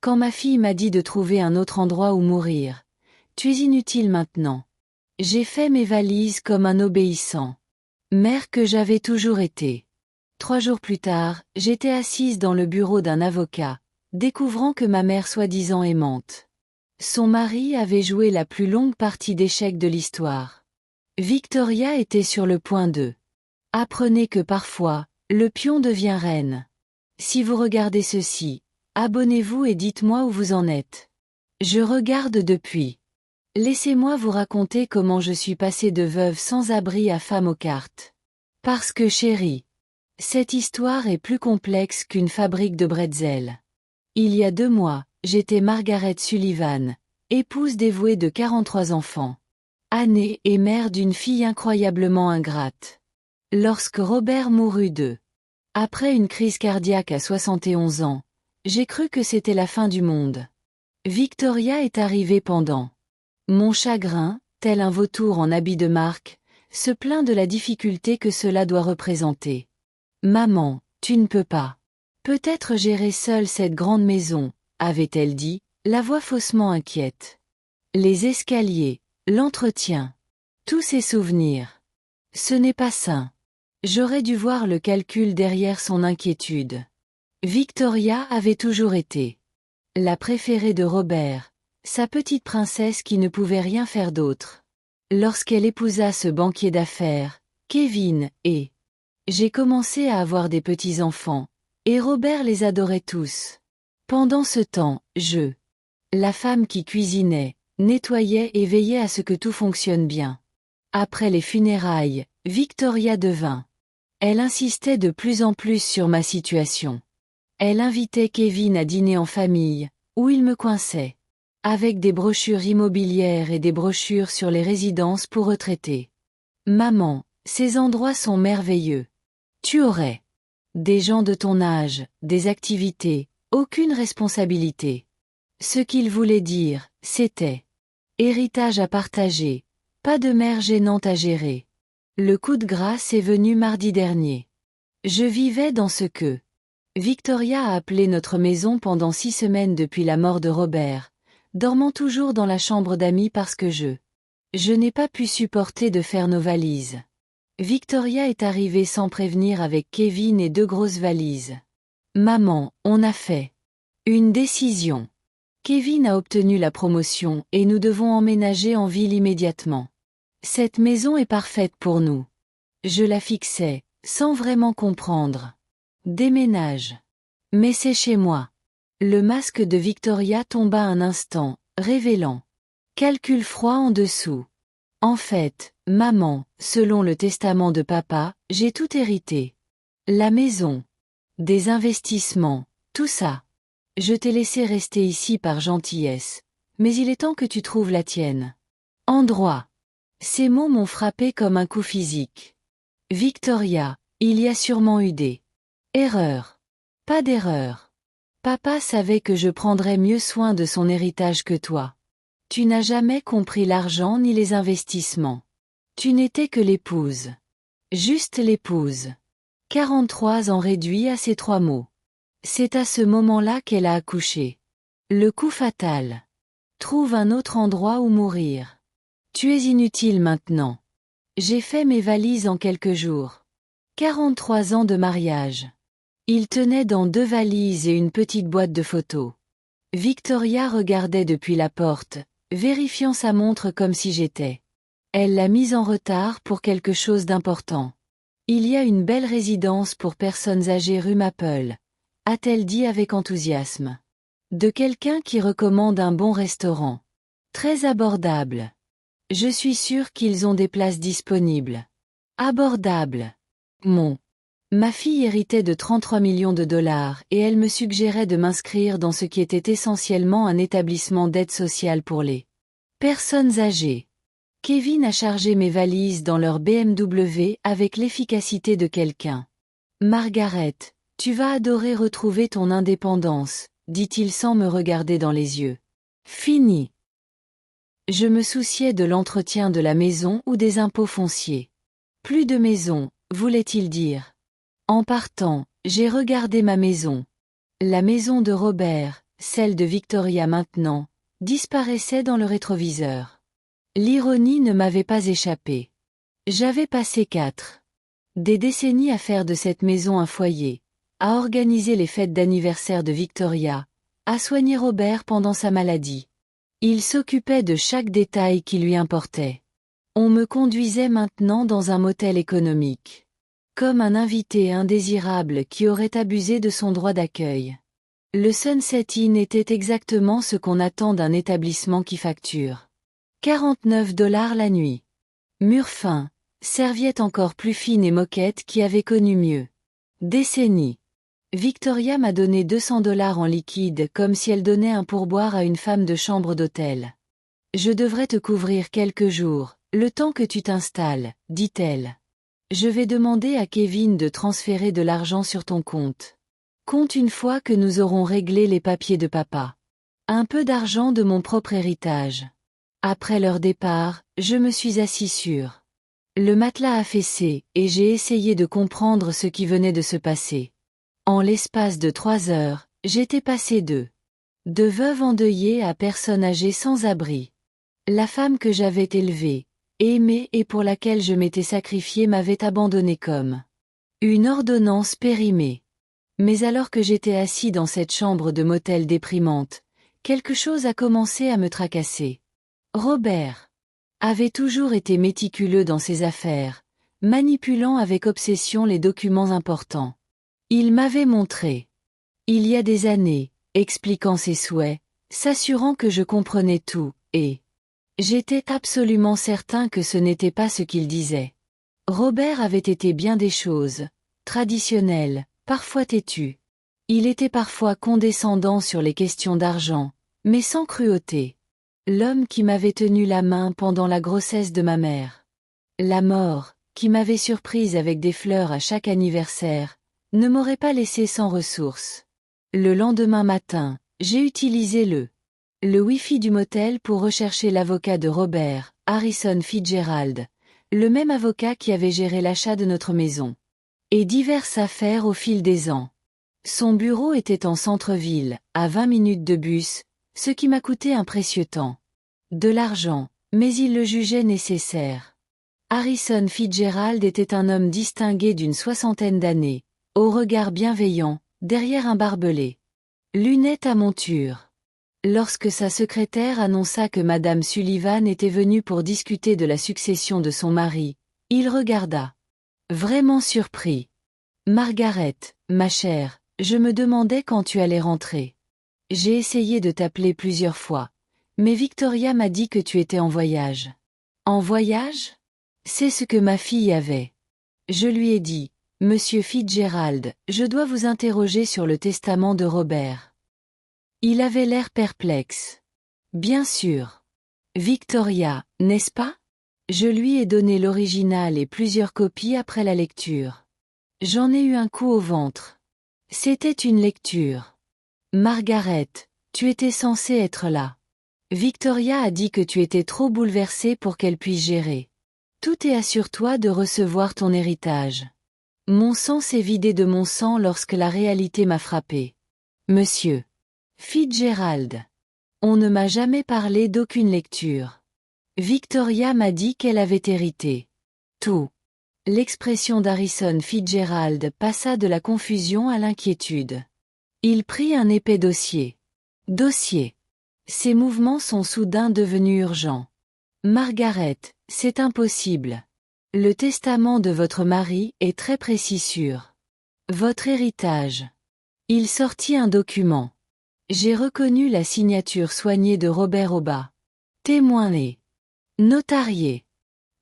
Quand ma fille m'a dit de trouver un autre endroit où mourir. Tu es inutile maintenant. J'ai fait mes valises comme un obéissant. Mère que j'avais toujours été. 3 jours plus tard, j'étais assise dans le bureau d'un avocat, découvrant que ma mère soi-disant aimante. Son mari avait joué la plus longue partie d'échecs de l'histoire. Victoria était sur le point de. Apprenez que parfois, le pion devient reine. Si vous regardez ceci, abonnez-vous et dites-moi où vous en êtes. Je regarde depuis. Laissez-moi vous raconter comment je suis passée de veuve sans abri à femme aux cartes. Parce que chérie, cette histoire est plus complexe qu'une fabrique de bretzels. Il y a 2 mois, j'étais Margaret Sullivan, épouse dévouée de 43 enfants. Année et mère d'une fille incroyablement ingrate. Lorsque Robert mourut après une crise cardiaque à 71 ans, j'ai cru que c'était la fin du monde. Victoria est arrivée pendant. Mon chagrin, tel un vautour en habit de marque, se plaint de la difficulté que cela doit représenter. Maman, tu ne peux pas. Peut-être gérer seule cette grande maison, avait-elle dit, la voix faussement inquiète. Les escaliers, l'entretien. Tous ces souvenirs. Ce n'est pas sain. J'aurais dû voir le calcul derrière son inquiétude. Victoria avait toujours été la préférée de Robert, sa petite princesse qui ne pouvait rien faire d'autre. Lorsqu'elle épousa ce banquier d'affaires, Kevin, et j'ai commencé à avoir des petits-enfants, et Robert les adorait tous. Pendant ce temps, la femme qui cuisinait, nettoyait et veillait à ce que tout fonctionne bien. Après les funérailles, Victoria devint. Elle insistait de plus en plus sur ma situation. Elle invitait Kevin à dîner en famille, où il me coinçait. Avec des brochures immobilières et des brochures sur les résidences pour retraités. Maman, ces endroits sont merveilleux. Tu aurais des gens de ton âge, des activités, aucune responsabilité. Ce qu'il voulait dire, c'était héritage à partager, pas de mère gênante à gérer. Le coup de grâce est venu mardi dernier. Je vivais dans ce que Victoria a appelé notre maison pendant 6 semaines depuis la mort de Robert, dormant toujours dans la chambre d'amis parce que je n'ai pas pu supporter de faire nos valises. Victoria est arrivée sans prévenir avec Kevin et 2 grosses valises. Maman, on a fait une décision. Kevin a obtenu la promotion et nous devons emménager en ville immédiatement. Cette maison est parfaite pour nous. Je la fixais, sans vraiment comprendre. Déménage. Mais c'est chez moi. Le masque de Victoria tomba un instant, révélant. Calcul froid en dessous. En fait, maman, selon le testament de papa, j'ai tout hérité. La maison. Des investissements, tout ça. Je t'ai laissé rester ici par gentillesse, mais il est temps que tu trouves la tienne. Endroit. Ces mots m'ont frappé comme un coup physique. Victoria, il y a sûrement eu des erreurs. Pas d'erreur. Papa savait que je prendrais mieux soin de son héritage que toi. Tu n'as jamais compris l'argent ni les investissements. Tu n'étais que l'épouse. Juste l'épouse. 43 ans réduit à ces 3 mots. C'est à ce moment-là qu'elle a accouché. Le coup fatal. Trouve un autre endroit où mourir. Tu es inutile maintenant. J'ai fait mes valises en quelques jours. 43 ans de mariage. Il tenait dans 2 valises et une petite boîte de photos. Victoria regardait depuis la porte, vérifiant sa montre comme si j'étais. Elle l'a mise en retard pour quelque chose d'important. Il y a une belle résidence pour personnes âgées rue Maple, a-t-elle dit avec enthousiasme. De quelqu'un qui recommande un bon restaurant. Très abordable. Je suis sûre qu'ils ont des places disponibles. Abordable. Ma fille héritait de 33 millions de dollars et elle me suggérait de m'inscrire dans ce qui était essentiellement un établissement d'aide sociale pour les personnes âgées. Kevin a chargé mes valises dans leur BMW avec l'efficacité de quelqu'un. Margaret, tu vas adorer retrouver ton indépendance, dit-il sans me regarder dans les yeux. Fini. Je me souciais de l'entretien de la maison ou des impôts fonciers. Plus de maison, voulait-il dire. En partant, j'ai regardé ma maison. La maison de Robert, celle de Victoria maintenant, disparaissait dans le rétroviseur. L'ironie ne m'avait pas échappé. J'avais passé des décennies à faire de cette maison un foyer, à organiser les fêtes d'anniversaire de Victoria, à soigner Robert pendant sa maladie. Il s'occupait de chaque détail qui lui importait. On me conduisait maintenant dans un motel économique. Comme un invité indésirable qui aurait abusé de son droit d'accueil. Le Sunset Inn était exactement ce qu'on attend d'un établissement qui facture. 49$ la nuit. Mur fin, serviette encore plus fine et moquette qui avait connu mieux. Décennie. Victoria m'a donné 200$ en liquide comme si elle donnait un pourboire à une femme de chambre d'hôtel. Je devrais te couvrir quelques jours, le temps que tu t'installes, dit-elle. Je vais demander à Kevin de transférer de l'argent sur ton compte. Compte une fois que nous aurons réglé les papiers de papa. Un peu d'argent de mon propre héritage. Après leur départ, je me suis assis sur le matelas affaissé, et j'ai essayé de comprendre ce qui venait de se passer. En l'espace de 3 heures, j'étais passé de veuve endeuillée à personne âgée sans abri. La femme que j'avais élevée, aimée et pour laquelle je m'étais sacrifié m'avait abandonné comme une ordonnance périmée. Mais alors que j'étais assis dans cette chambre de motel déprimante, quelque chose a commencé à me tracasser. Robert avait toujours été méticuleux dans ses affaires, manipulant avec obsession les documents importants. Il m'avait montré, il y a des années, expliquant ses souhaits, s'assurant que je comprenais tout, et j'étais absolument certain que ce n'était pas ce qu'il disait. Robert avait été bien des choses, traditionnel, parfois têtu. Il était parfois condescendant sur les questions d'argent, mais sans cruauté. L'homme qui m'avait tenu la main pendant la grossesse de ma mère. La mort, qui m'avait surprise avec des fleurs à chaque anniversaire, ne m'aurait pas laissé sans ressources. Le lendemain matin, j'ai utilisé le Wi-Fi du motel pour rechercher l'avocat de Robert, Harrison Fitzgerald, le même avocat qui avait géré l'achat de notre maison. Et diverses affaires au fil des ans. Son bureau était en centre-ville, à 20 minutes de bus, ce qui m'a coûté un précieux temps. De l'argent, mais il le jugeait nécessaire. Harrison Fitzgerald était un homme distingué d'une 60aine d'années, au regard bienveillant, derrière un barbelé. Lunettes à monture. Lorsque sa secrétaire annonça que Madame Sullivan était venue pour discuter de la succession de son mari, il regarda. Vraiment surpris. Margaret, ma chère, je me demandais quand tu allais rentrer. J'ai essayé de t'appeler plusieurs fois, mais Victoria m'a dit que tu étais en voyage. En voyage? C'est ce que ma fille avait. Je lui ai dit, Monsieur Fitzgerald, je dois vous interroger sur le testament de Robert. Il avait l'air perplexe. Bien sûr. Victoria, n'est-ce pas? Je lui ai donné l'original et plusieurs copies après la lecture. J'en ai eu un coup au ventre. C'était une lecture. Margaret, tu étais censée être là. Victoria a dit que tu étais trop bouleversée pour qu'elle puisse gérer. Tout est assure-toi de recevoir ton héritage. Mon sang s'est vidé de mon sang lorsque la réalité m'a frappé. Monsieur Fitzgerald. On ne m'a jamais parlé d'aucune lecture. Victoria m'a dit qu'elle avait hérité. Tout. L'expression d'Harrison Fitzgerald passa de la confusion à l'inquiétude. Il prit un épais dossier. Dossier. Ses mouvements sont soudain devenus urgents. Margaret, c'est impossible. Le testament de votre mari est très précis sur votre héritage. Il sortit un document. J'ai reconnu la signature soignée de Robert au bas. Témoigné. Notarié.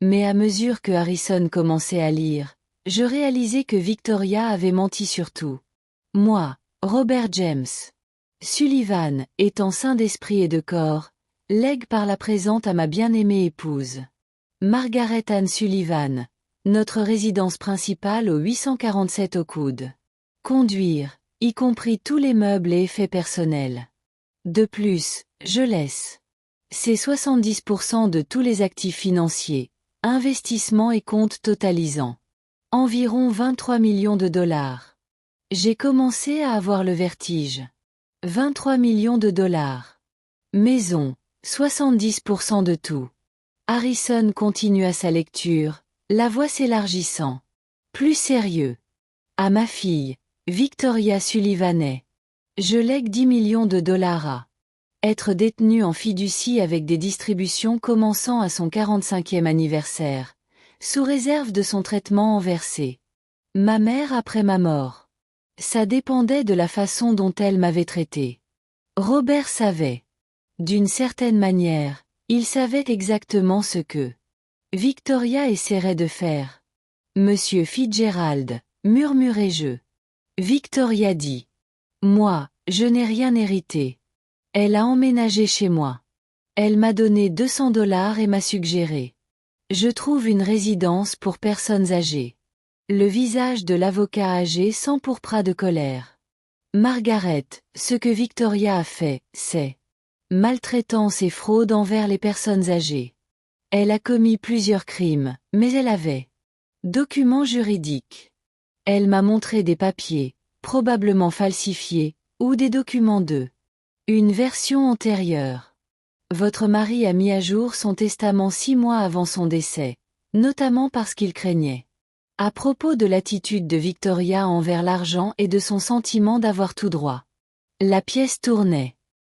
Mais à mesure que Harrison commençait à lire, je réalisais que Victoria avait menti sur tout. Moi, Robert James Sullivan, étant sain d'esprit et de corps, lègue par la présente à ma bien-aimée épouse. Margaret Ann Sullivan, notre résidence principale au 847 Oakwood. Conduire, y compris tous les meubles et effets personnels. De plus, je laisse. C'est 70% de tous les actifs financiers, investissements et comptes totalisant. Environ 23 millions de dollars. J'ai commencé à avoir le vertige. $23 millions. Maison, 70% de tout. Harrison continua sa lecture, la voix s'élargissant. Plus sérieux. À ma fille, Victoria Sullivanet. Je lègue $10 millions à être détenue en fiducie avec des distributions commençant à son 45e anniversaire, sous réserve de son traitement enversé. Ma mère après ma mort. Ça dépendait de la façon dont elle m'avait traité. Robert savait. D'une certaine manière, il savait exactement ce que Victoria essaierait de faire. Monsieur Fitzgerald, murmurai-je. Victoria dit. Moi, je n'ai rien hérité. Elle a emménagé chez moi. Elle m'a donné $200 et m'a suggéré. Je trouve une résidence pour personnes âgées. Le visage de l'avocat âgé s'empourpra de colère. Margaret, ce que Victoria a fait, c'est maltraitance et fraude envers les personnes âgées. Elle a commis plusieurs crimes, mais elle avait documents juridiques. Elle m'a montré des papiers, probablement falsifiés, ou des documents de une version antérieure. Votre mari a mis à jour son testament 6 mois avant son décès, notamment parce qu'il craignait. À propos de l'attitude de Victoria envers l'argent et de son sentiment d'avoir tout droit. La pièce tournait.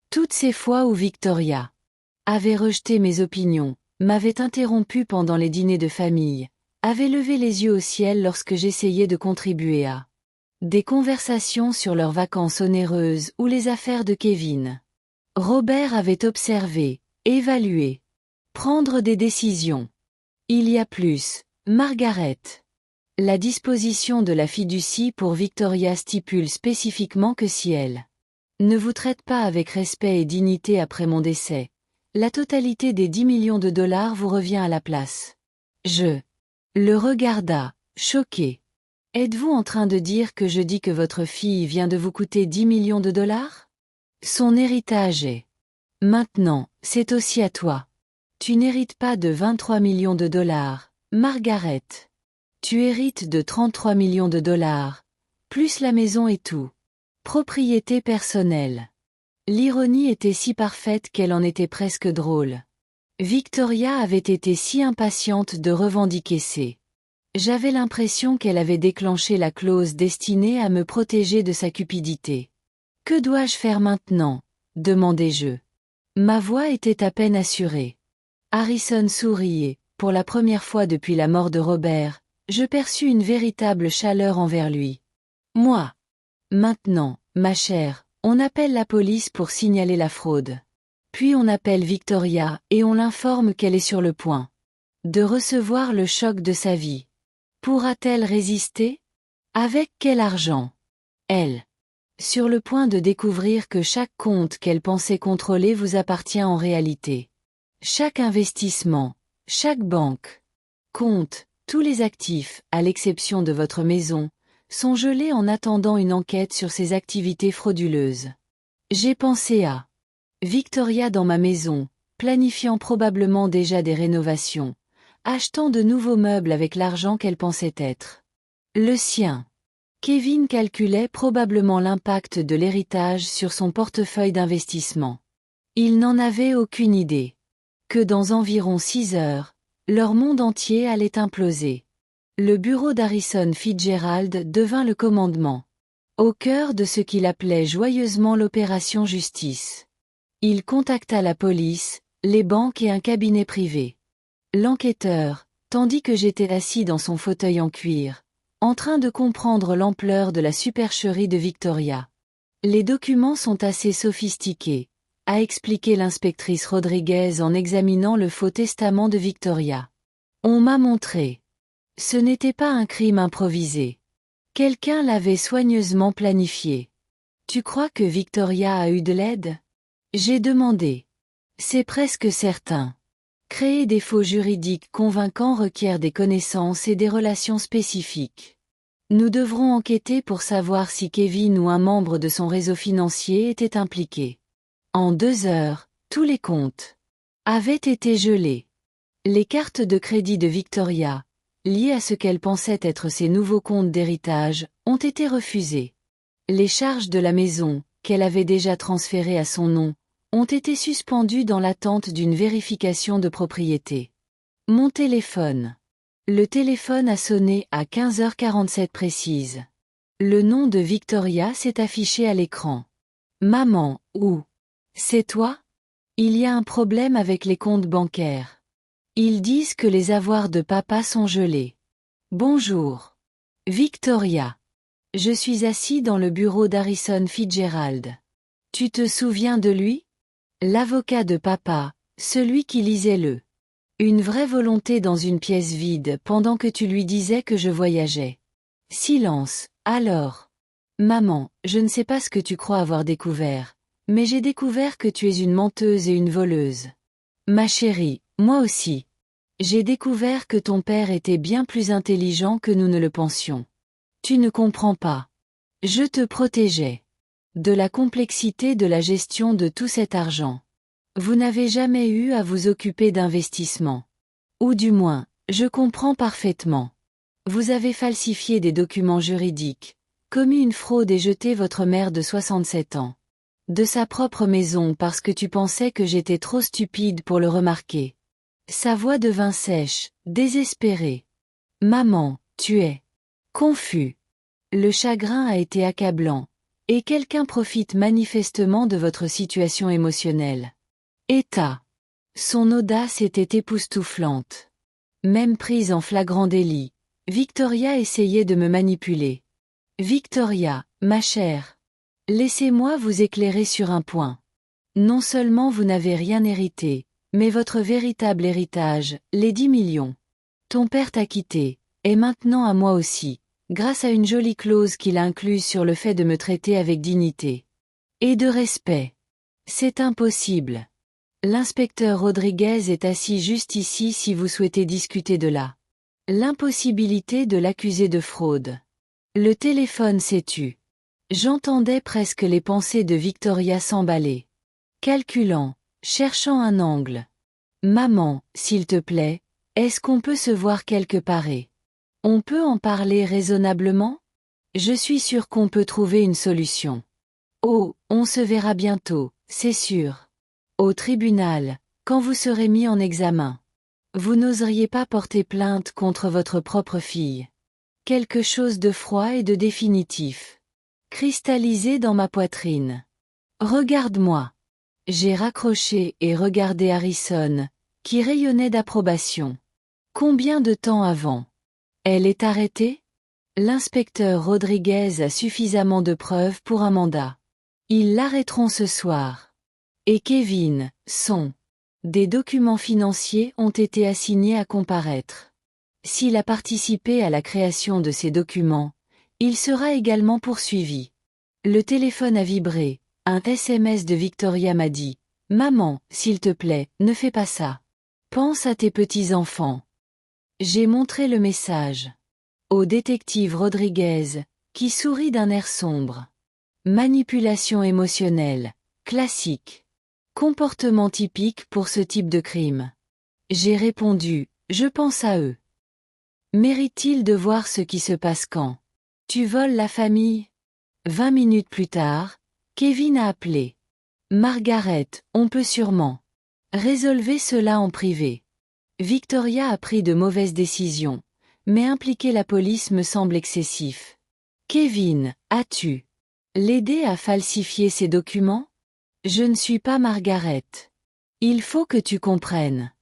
Toutes ces fois où Victoria avait rejeté mes opinions, m'avait interrompu pendant les dîners de famille, avait levé les yeux au ciel lorsque j'essayais de contribuer à des conversations sur leurs vacances onéreuses ou les affaires de Kevin. Robert avait observé, évalué, prendre des décisions. Il y a plus, Margaret. La disposition de la fiducie pour Victoria stipule spécifiquement que si elle ne vous traite pas avec respect et dignité après mon décès, la totalité des $10 millions vous revient à la place. Je le regarda, choqué. Êtes-vous en train de dire que je dis que votre fille vient de vous coûter $10 millions? Son héritage est. Maintenant, c'est aussi à toi. Tu n'hérites pas de $23 millions, Margaret. Tu hérites de $33 millions, plus la maison et tout. Propriété personnelle. L'ironie était si parfaite qu'elle en était presque drôle. Victoria avait été si impatiente de revendiquer ses. J'avais l'impression qu'elle avait déclenché la clause destinée à me protéger de sa cupidité. Que dois-je faire maintenant? Demandai-je. Ma voix était à peine assurée. Harrison souriait. Pour la première fois depuis la mort de Robert, je perçus une véritable chaleur envers lui. Moi. Maintenant, ma chère, on appelle la police pour signaler la fraude. Puis on appelle Victoria et on l'informe qu'elle est sur le point de recevoir le choc de sa vie. Pourra-t-elle résister? Avec quel argent? Elle. Sur le point de découvrir que chaque compte qu'elle pensait contrôler vous appartient en réalité. Chaque investissement, chaque banque, compte, tous les actifs, à l'exception de votre maison, sont gelés en attendant une enquête sur ses activités frauduleuses. J'ai pensé à Victoria dans ma maison, planifiant probablement déjà des rénovations, achetant de nouveaux meubles avec l'argent qu'elle pensait être le sien. Kevin calculait probablement l'impact de l'héritage sur son portefeuille d'investissement. Il n'en avait aucune idée. Que dans environ 6 heures, leur monde entier allait imploser. Le bureau d'Harrison Fitzgerald devint le commandement. Au cœur de ce qu'il appelait joyeusement l'opération justice. Il contacta la police, les banques et un cabinet privé. L'enquêteur, tandis que j'étais assis dans son fauteuil en cuir, en train de comprendre l'ampleur de la supercherie de Victoria. Les documents sont assez sophistiqués, a expliqué l'inspectrice Rodriguez en examinant le faux testament de Victoria. On m'a montré. Ce n'était pas un crime improvisé. Quelqu'un l'avait soigneusement planifié. Tu crois que Victoria a eu de l'aide? J'ai demandé. C'est presque certain. Créer des faux juridiques convaincants requiert des connaissances et des relations spécifiques. Nous devrons enquêter pour savoir si Kevin ou un membre de son réseau financier était impliqué. En 2 heures, tous les comptes avaient été gelés. Les cartes de crédit de Victoria, liées à ce qu'elle pensait être ses nouveaux comptes d'héritage, ont été refusées. Les charges de la maison, qu'elle avait déjà transférés à son nom, ont été suspendus dans l'attente d'une vérification de propriété. Mon téléphone. Le téléphone a sonné à 15h47 précise. Le nom de Victoria s'est affiché à l'écran. Maman, où? C'est toi? Il y a un problème avec les comptes bancaires. Ils disent que les avoirs de papa sont gelés. Bonjour. Victoria. Je suis assis dans le bureau d'Harrison Fitzgerald. Tu te souviens de lui? L'avocat de papa, celui qui lisait Une vraie volonté dans une pièce vide pendant que tu lui disais que je voyageais. Silence, alors. Maman, je ne sais pas ce que tu crois avoir découvert, mais j'ai découvert que tu es une menteuse et une voleuse. Ma chérie, moi aussi. J'ai découvert que ton père était bien plus intelligent que nous ne le pensions. Tu ne comprends pas. Je te protégeais. De la complexité de la gestion de tout cet argent. Vous n'avez jamais eu à vous occuper d'investissement. Ou du moins, je comprends parfaitement. Vous avez falsifié des documents juridiques, commis une fraude et jeté votre mère de 67 ans. De sa propre maison parce que tu pensais que j'étais trop stupide pour le remarquer. Sa voix devint sèche, désespérée. Maman, tu es confus. Le chagrin a été accablant, et quelqu'un profite manifestement de votre situation émotionnelle. État. Son audace était époustouflante. Même prise en flagrant délit, Victoria essayait de me manipuler. Victoria, ma chère. Laissez-moi vous éclairer sur un point. Non seulement vous n'avez rien hérité, mais votre véritable héritage, les 10 millions. Ton père t'a quitté, et maintenant à moi aussi, grâce à une jolie clause qu'il a incluse sur le fait de me traiter avec dignité. Et de respect. C'est impossible. L'inspecteur Rodriguez est assis juste ici si vous souhaitez discuter de là. L'impossibilité de l'accuser de fraude. Le téléphone s'est tu. J'entendais presque les pensées de Victoria s'emballer. Calculant, cherchant un angle. Maman, s'il te plaît, est-ce qu'on peut se voir quelque part? On peut en parler raisonnablement? Je suis sûre qu'on peut trouver une solution. Oh, on se verra bientôt, c'est sûr. Au tribunal, quand vous serez mis en examen. Vous n'oseriez pas porter plainte contre votre propre fille. Quelque chose de froid et de définitif. Cristallisé dans ma poitrine. Regarde-moi. J'ai raccroché et regardé Harrison, qui rayonnait d'approbation. Combien de temps avant? Elle est arrêtée? L'inspecteur Rodriguez a suffisamment de preuves pour un mandat. Ils l'arrêteront ce soir. Et Kevin, des documents financiers ont été assignés à comparaître. S'il a participé à la création de ces documents, il sera également poursuivi. Le téléphone a vibré, un SMS de Victoria m'a dit « Maman, s'il te plaît, ne fais pas ça. Pense à tes petits-enfants. » J'ai montré le message. Au détective Rodriguez, qui sourit d'un air sombre. Manipulation émotionnelle, classique. Comportement typique pour ce type de crime. J'ai répondu, je pense à eux. Mérite-t-il de voir ce qui se passe quand tu voles la famille? 20 minutes plus tard, Kevin a appelé. Margaret, on peut sûrement. Résolvez cela en privé. Victoria a pris de mauvaises décisions, mais impliquer la police me semble excessif. Kevin, as-tu l'aidé à falsifier ces documents? Je ne suis pas Margaret. Il faut que tu comprennes.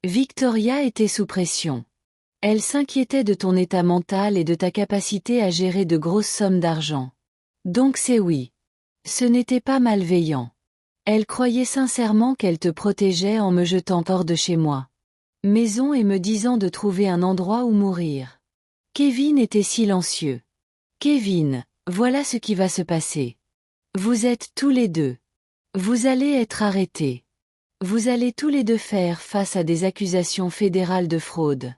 Victoria était sous pression. Elle s'inquiétait de ton état mental et de ta capacité à gérer de grosses sommes d'argent. Donc c'est oui. Ce n'était pas malveillant. Elle croyait sincèrement qu'elle te protégeait en me jetant hors de chez moi. Maison et me disant de trouver un endroit où mourir. Kevin était silencieux. Kevin, voilà ce qui va se passer. Vous êtes tous les deux. Vous allez être arrêtés. Vous allez tous les deux faire face à des accusations fédérales de fraude.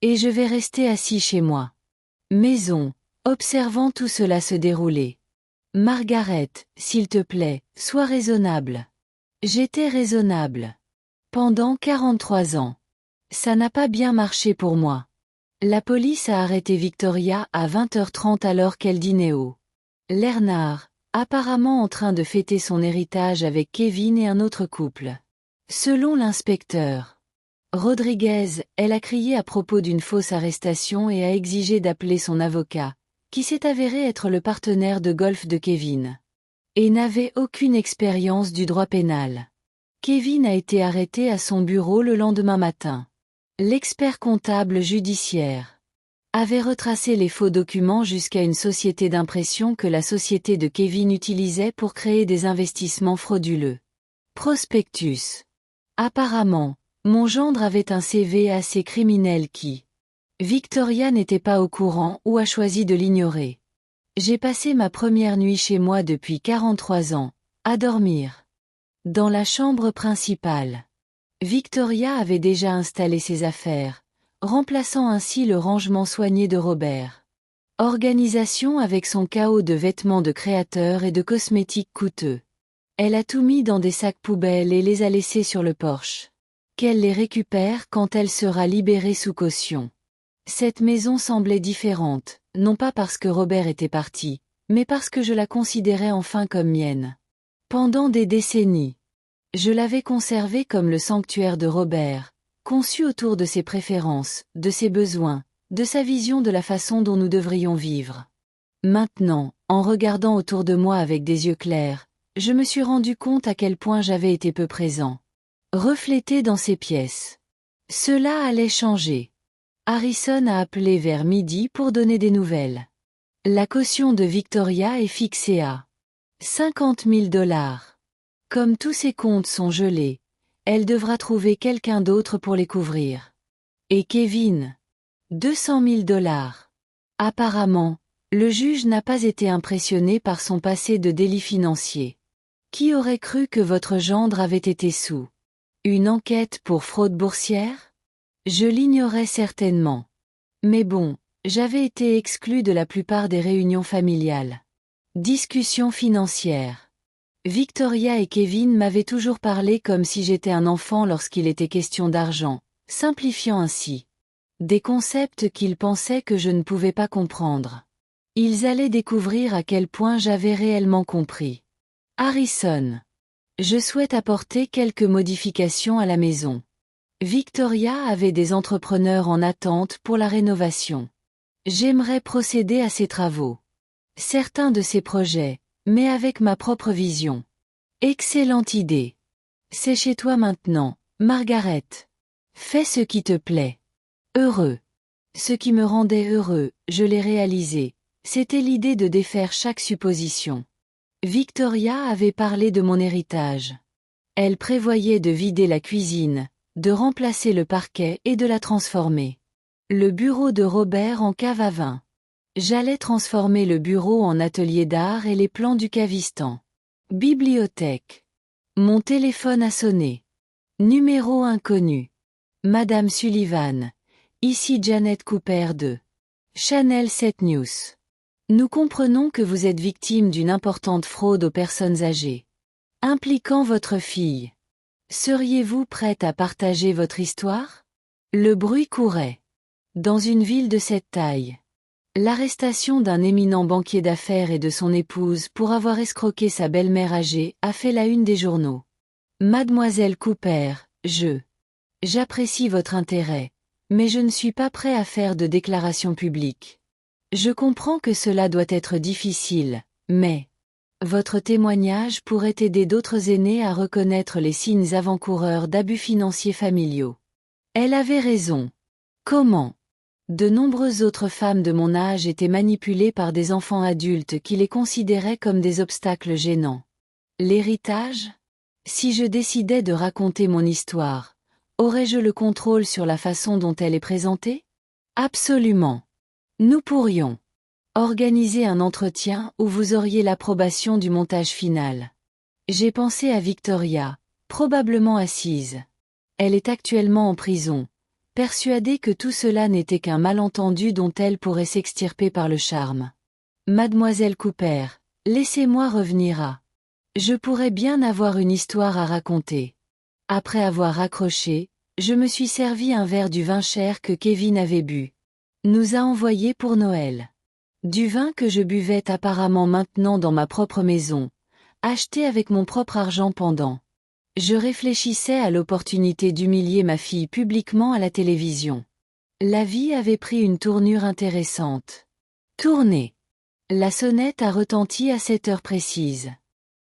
Et je vais rester assis chez moi. Maison, observant tout cela se dérouler. Margaret, s'il te plaît, sois raisonnable. J'étais raisonnable. Pendant 43 ans. Ça n'a pas bien marché pour moi. La police a arrêté Victoria à 20h30 alors qu'elle dînait au Lernard, apparemment en train de fêter son héritage avec Kevin et un autre couple. Selon l'inspecteur Rodriguez, elle a crié à propos d'une fausse arrestation et a exigé d'appeler son avocat, qui s'est avéré être le partenaire de golf de Kevin. Et n'avait aucune expérience du droit pénal. Kevin a été arrêté à son bureau le lendemain matin. L'expert comptable judiciaire avait retracé les faux documents jusqu'à une société d'impression que la société de Kevin utilisait pour créer des investissements frauduleux. Prospectus. Apparemment, mon gendre avait un CV assez criminel qui. Victoria n'était pas au courant ou a choisi de l'ignorer. J'ai passé ma première nuit chez moi depuis 43 ans, à dormir. Dans la chambre principale. Victoria avait déjà installé ses affaires, remplaçant ainsi le rangement soigné de Robert. Organisation avec son chaos de vêtements de créateur et de cosmétiques coûteux. Elle a tout mis dans des sacs poubelles et les a laissés sur le porche. Qu'elle les récupère quand elle sera libérée sous caution. Cette maison semblait différente, non pas parce que Robert était parti, mais parce que je la considérais enfin comme mienne. Pendant des décennies, je l'avais conservée comme le sanctuaire de Robert, conçu autour de ses préférences, de ses besoins, de sa vision de la façon dont nous devrions vivre. Maintenant, en regardant autour de moi avec des yeux clairs, je me suis rendu compte à quel point j'avais été peu présent. Reflété dans ces pièces. Cela allait changer. Harrison a appelé vers midi pour donner des nouvelles. La caution de Victoria est fixée à 50 000 $. Comme tous ses comptes sont gelés, elle devra trouver quelqu'un d'autre pour les couvrir. Et Kevin? 200 000 $. Apparemment, le juge n'a pas été impressionné par son passé de délit financier. Qui aurait cru que votre gendre avait été sous une enquête pour fraude boursière? Je l'ignorais certainement. Mais bon, j'avais été exclu de la plupart des réunions familiales. Discussion financière. Victoria et Kevin m'avaient toujours parlé comme si j'étais un enfant lorsqu'il était question d'argent, simplifiant ainsi des concepts qu'ils pensaient que je ne pouvais pas comprendre. Ils allaient découvrir à quel point j'avais réellement compris. Harrison. Je souhaite apporter quelques modifications à la maison. Victoria avait des entrepreneurs en attente pour la rénovation. J'aimerais procéder à ces travaux. Certains de ces projets, mais avec ma propre vision. Excellente idée. C'est chez toi maintenant, Margaret. Fais ce qui te plaît. Heureux. Ce qui me rendait heureux, je l'ai réalisé, c'était l'idée de défaire chaque supposition. Victoria avait parlé de mon héritage. Elle prévoyait de vider la cuisine, de remplacer le parquet et de la transformer. Le bureau de Robert en cave à vin. J'allais transformer le bureau en atelier d'art et les plans du cavistan. Bibliothèque. Mon téléphone a sonné. Numéro inconnu. Madame Sullivan. Ici Janet Cooper de Channel 7 News. Nous comprenons que vous êtes victime d'une importante fraude aux personnes âgées, impliquant votre fille. Seriez-vous prête à partager votre histoire? Le bruit courait. Dans une ville de cette taille. L'arrestation d'un éminent banquier d'affaires et de son épouse pour avoir escroqué sa belle-mère âgée a fait la une des journaux. Mademoiselle Cooper, j'apprécie votre intérêt, mais je ne suis pas prêt à faire de déclaration publique. Je comprends que cela doit être difficile, mais votre témoignage pourrait aider d'autres aînés à reconnaître les signes avant-coureurs d'abus financiers familiaux. Elle avait raison. Comment? De nombreuses autres femmes de mon âge étaient manipulées par des enfants adultes qui les considéraient comme des obstacles gênants. L'héritage? Si je décidais de raconter mon histoire, aurais-je le contrôle sur la façon dont elle est présentée? Absolument. Nous pourrions organiser un entretien où vous auriez l'approbation du montage final. J'ai pensé à Victoria, probablement assise. Elle est actuellement en prison, persuadée que tout cela n'était qu'un malentendu dont elle pourrait s'extirper par le charme. Mademoiselle Cooper, laissez-moi revenir à. Je pourrais bien avoir une histoire à raconter. Après avoir raccroché, je me suis servi un verre du vin cher que Kevin avait bu. Nous a envoyé pour Noël. Du vin que je buvais apparemment maintenant dans ma propre maison, acheté avec mon propre argent pendant. Je réfléchissais à l'opportunité d'humilier ma fille publiquement à la télévision. La vie avait pris une tournure intéressante. Tournez. La sonnette a retenti à 7 heures précises.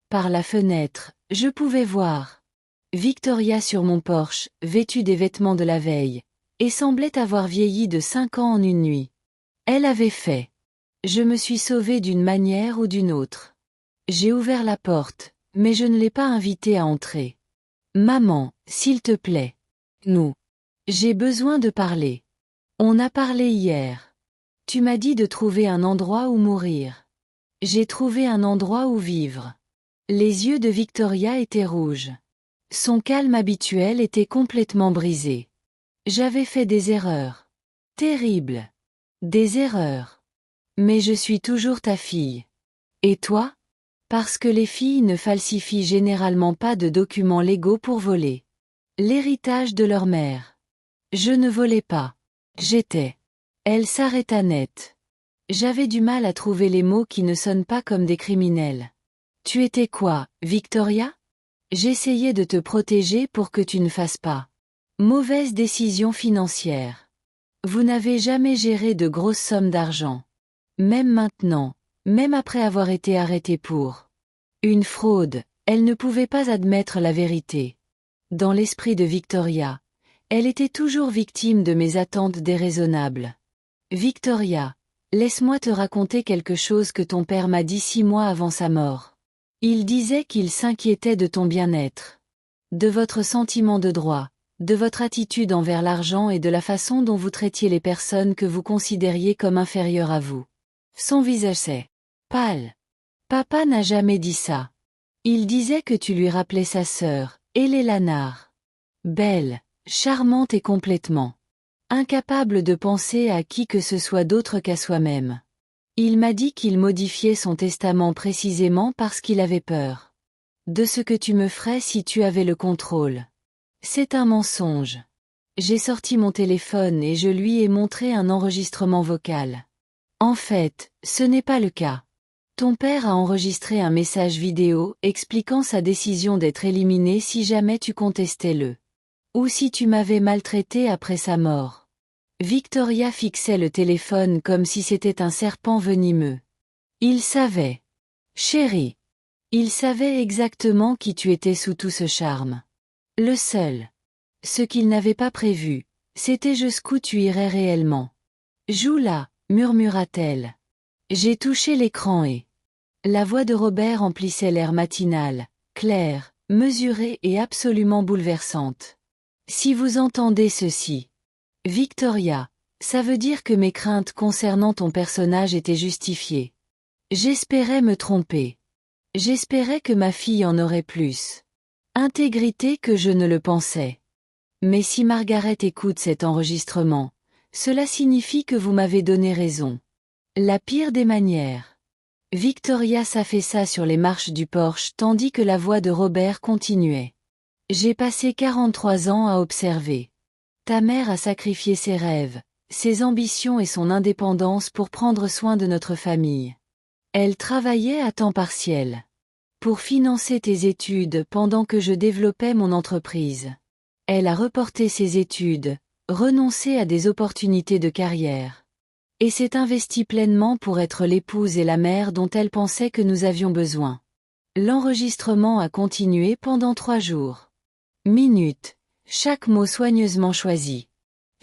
Par la fenêtre, je pouvais voir Victoria sur mon porche, vêtue des vêtements de la veille, et semblait avoir vieilli de 5 ans en une nuit. Elle avait fait. Je me suis sauvée d'une manière ou d'une autre. J'ai ouvert la porte, mais je ne l'ai pas invitée à entrer. Maman, s'il te plaît. Nous. J'ai besoin de parler. On a parlé hier. Tu m'as dit de trouver un endroit où mourir. J'ai trouvé un endroit où vivre. Les yeux de Victoria étaient rouges. Son calme habituel était complètement brisé. J'avais fait des erreurs. Terribles. Des erreurs. Mais je suis toujours ta fille. Et toi? Parce que les filles ne falsifient généralement pas de documents légaux pour voler l'héritage de leur mère. Je ne volais pas. J'étais. Elle s'arrêta net. J'avais du mal à trouver les mots qui ne sonnent pas comme des criminels. Tu étais quoi, Victoria? J'essayais de te protéger pour que tu ne fasses pas mauvaise décision financière. Vous n'avez jamais géré de grosses sommes d'argent. Même maintenant, même après avoir été arrêté pour une fraude, elle ne pouvait pas admettre la vérité. Dans l'esprit de Victoria, elle était toujours victime de mes attentes déraisonnables. Victoria, laisse-moi te raconter quelque chose que ton père m'a dit 6 mois avant sa mort. Il disait qu'il s'inquiétait de ton bien-être, de votre sentiment de droit, de votre attitude envers l'argent et de la façon dont vous traitiez les personnes que vous considériez comme inférieures à vous. Son visage s'est pâle. Papa n'a jamais dit ça. Il disait que tu lui rappelais sa sœur, Hélène Lanard. Belle, charmante et complètement incapable de penser à qui que ce soit d'autre qu'à soi-même. Il m'a dit qu'il modifiait son testament précisément parce qu'il avait peur de ce que tu me ferais si tu avais le contrôle. C'est un mensonge. J'ai sorti mon téléphone et je lui ai montré un enregistrement vocal. En fait, ce n'est pas le cas. Ton père a enregistré un message vidéo expliquant sa décision d'être éliminé si jamais tu contestais ou si tu m'avais maltraité après sa mort. Victoria fixait le téléphone comme si c'était un serpent venimeux. Il savait. Chérie. Il savait exactement qui tu étais sous tout ce charme. Le seul. Ce qu'il n'avait pas prévu, c'était jusqu'où tu irais réellement. Joue là, murmura-t-elle. J'ai touché l'écran et... La voix de Robert emplissait l'air matinal, claire, mesurée et absolument bouleversante. Si vous entendez ceci, Victoria, ça veut dire que mes craintes concernant ton personnage étaient justifiées. J'espérais me tromper. J'espérais que ma fille en aurait plus intégrité que je ne le pensais. Mais si Margaret écoute cet enregistrement, cela signifie que vous m'avez donné raison. La pire des manières. Victoria s'affaissa sur les marches du porche tandis que la voix de Robert continuait. J'ai passé 43 ans à observer. Ta mère a sacrifié ses rêves, ses ambitions et son indépendance pour prendre soin de notre famille. Elle travaillait à temps partiel pour financer tes études pendant que je développais mon entreprise. Elle a reporté ses études, renoncé à des opportunités de carrière, et s'est investie pleinement pour être l'épouse et la mère dont elle pensait que nous avions besoin. L'enregistrement a continué pendant 3 jours. Minutes, chaque mot soigneusement choisi.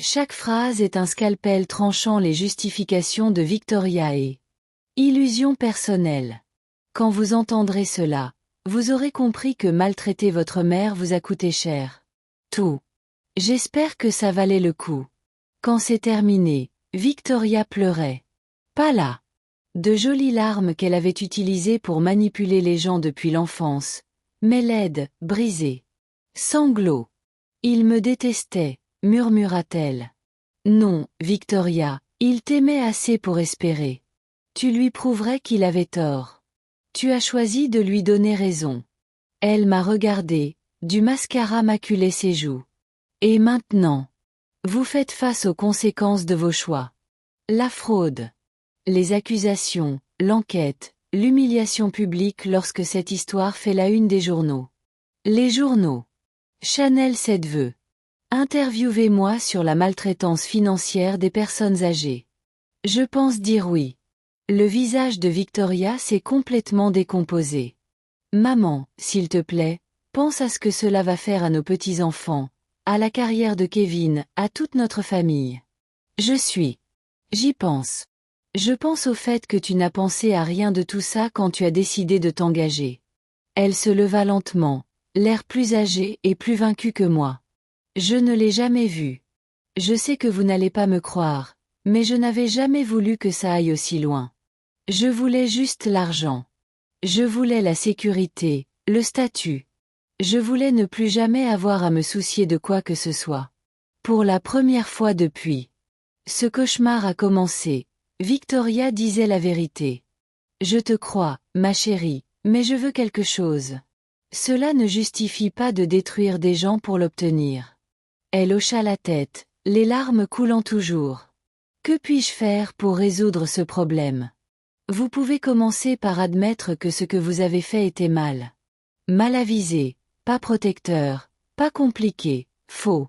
Chaque phrase est un scalpel tranchant les justifications de Victoria et illusion personnelle. Quand vous entendrez cela, vous aurez compris que maltraiter votre mère vous a coûté cher. Tout. J'espère que ça valait le coup. Quand c'est terminé, Victoria pleurait. Pas là. De jolies larmes qu'elle avait utilisées pour manipuler les gens depuis l'enfance, mais laides, brisées. Sanglots. Il me détestait, murmura-t-elle. Non, Victoria, il t'aimait assez pour espérer. Tu lui prouverais qu'il avait tort. Tu as choisi de lui donner raison. Elle m'a regardé, du mascara maculait ses joues. Et maintenant? Vous faites face aux conséquences de vos choix. La fraude. Les accusations, l'enquête, l'humiliation publique lorsque cette histoire fait la une des journaux. Les journaux. Chanel veut. Interviewez-moi sur la maltraitance financière des personnes âgées. Je pense dire oui. Le visage de Victoria s'est complètement décomposé. Maman, s'il te plaît, pense à ce que cela va faire à nos petits-enfants, à la carrière de Kevin, à toute notre famille. J'y pense. Je pense au fait que tu n'as pensé à rien de tout ça quand tu as décidé de t'engager. Elle se leva lentement, l'air plus âgé et plus vaincu que moi. Je ne l'ai jamais vu. Je sais que vous n'allez pas me croire, mais je n'avais jamais voulu que ça aille aussi loin. Je voulais juste l'argent. Je voulais la sécurité, le statut. Je voulais ne plus jamais avoir à me soucier de quoi que ce soit. Pour la première fois depuis. Ce cauchemar a commencé. Victoria disait la vérité. Je te crois, ma chérie, mais je veux quelque chose. Cela ne justifie pas de détruire des gens pour l'obtenir. Elle hocha la tête, les larmes coulant toujours. Que puis-je faire pour résoudre ce problème? Vous pouvez commencer par admettre que ce que vous avez fait était mal. Mal avisé, pas protecteur, pas compliqué, faux.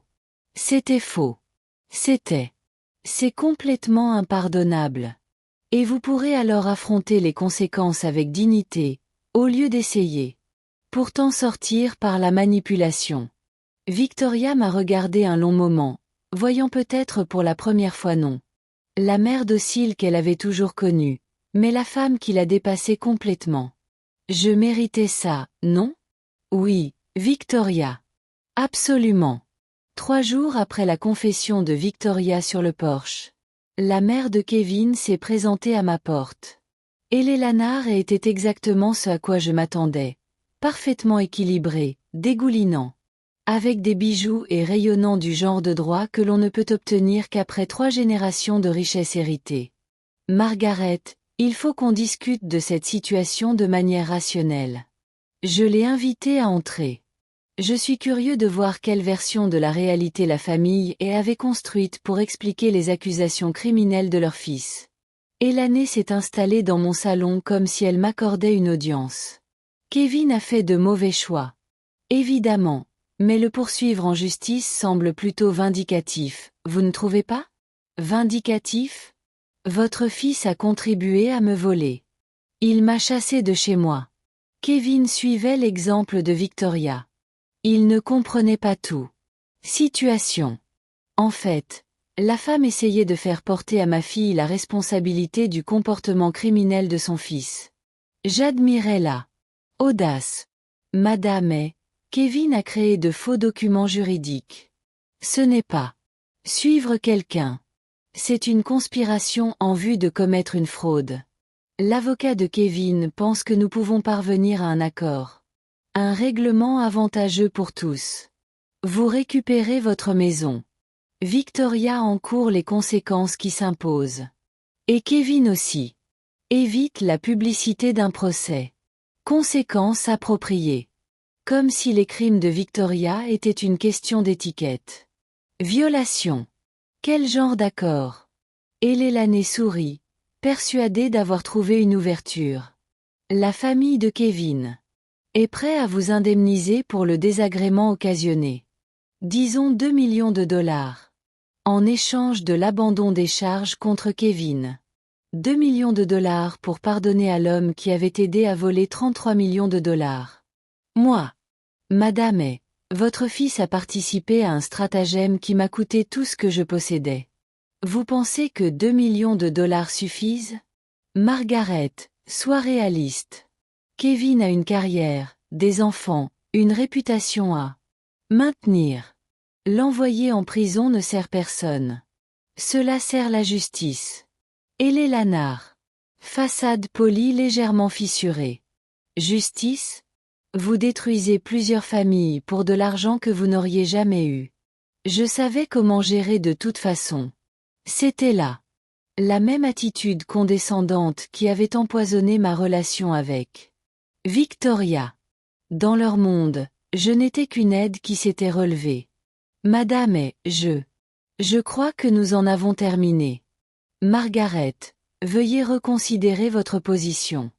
C'était faux. C'est complètement impardonnable. Et vous pourrez alors affronter les conséquences avec dignité, au lieu d'essayer. Pourtant sortir par la manipulation. Victoria m'a regardé un long moment, voyant peut-être pour la première fois non. La mère docile qu'elle avait toujours connue, mais la femme qui l'a dépassée complètement. Je méritais ça, non? Oui, Victoria. Absolument. 3 jours après la confession de Victoria sur le porche, la mère de Kevin s'est présentée à ma porte. Elle Lanard était exactement ce à quoi je m'attendais. Parfaitement équilibré, dégoulinant. Avec des bijoux et rayonnant du genre de droit que l'on ne peut obtenir qu'après 3 générations de richesse héritée. Margaret, il faut qu'on discute de cette situation de manière rationnelle. Je l'ai invitée à entrer. Je suis curieux de voir quelle version de la réalité la famille avait construite pour expliquer les accusations criminelles de leur fils. Elane s'est installée dans mon salon comme si elle m'accordait une audience. Kevin a fait de mauvais choix. Évidemment. Mais le poursuivre en justice semble plutôt vindicatif, vous ne trouvez pas? Vindicatif? Votre fils a contribué à me voler. Il m'a chassé de chez moi. Kevin suivait l'exemple de Victoria. Il ne comprenait pas tout. Situation. En fait, la femme essayait de faire porter à ma fille la responsabilité du comportement criminel de son fils. J'admirais la audace. Madame Kevin a créé de faux documents juridiques. Ce n'est pas suivre quelqu'un. C'est une conspiration en vue de commettre une fraude. L'avocat de Kevin pense que nous pouvons parvenir à un accord. Un règlement avantageux pour tous. Vous récupérez votre maison. Victoria encourt les conséquences qui s'imposent. Et Kevin aussi. Évite la publicité d'un procès. Conséquences appropriées. Comme si les crimes de Victoria étaient une question d'étiquette. Violation. Quel genre d'accord? Elane sourit, persuadée d'avoir trouvé une ouverture. La famille de Kevin est prêt à vous indemniser pour le désagrément occasionné. Disons 2 millions de dollars. En échange de l'abandon des charges contre Kevin. 2 millions de dollars pour pardonner à l'homme qui avait aidé à voler 33 millions de dollars. Moi. Madame votre fils a participé à un stratagème qui m'a coûté tout ce que je possédais. Vous pensez que 2 millions de dollars suffisent? Margaret, sois réaliste. Kevin a une carrière, des enfants, une réputation à maintenir. L'envoyer en prison ne sert personne. Cela sert la justice. Lanard. Façade polie légèrement fissurée. Justice? Vous détruisez plusieurs familles pour de l'argent que vous n'auriez jamais eu. Je savais comment gérer de toute façon. C'était là. La même attitude condescendante qui avait empoisonné ma relation avec Victoria. Dans leur monde, je n'étais qu'une aide qui s'était relevée. Madame je crois que nous en avons terminé. Margaret, Veuillez reconsidérer votre position.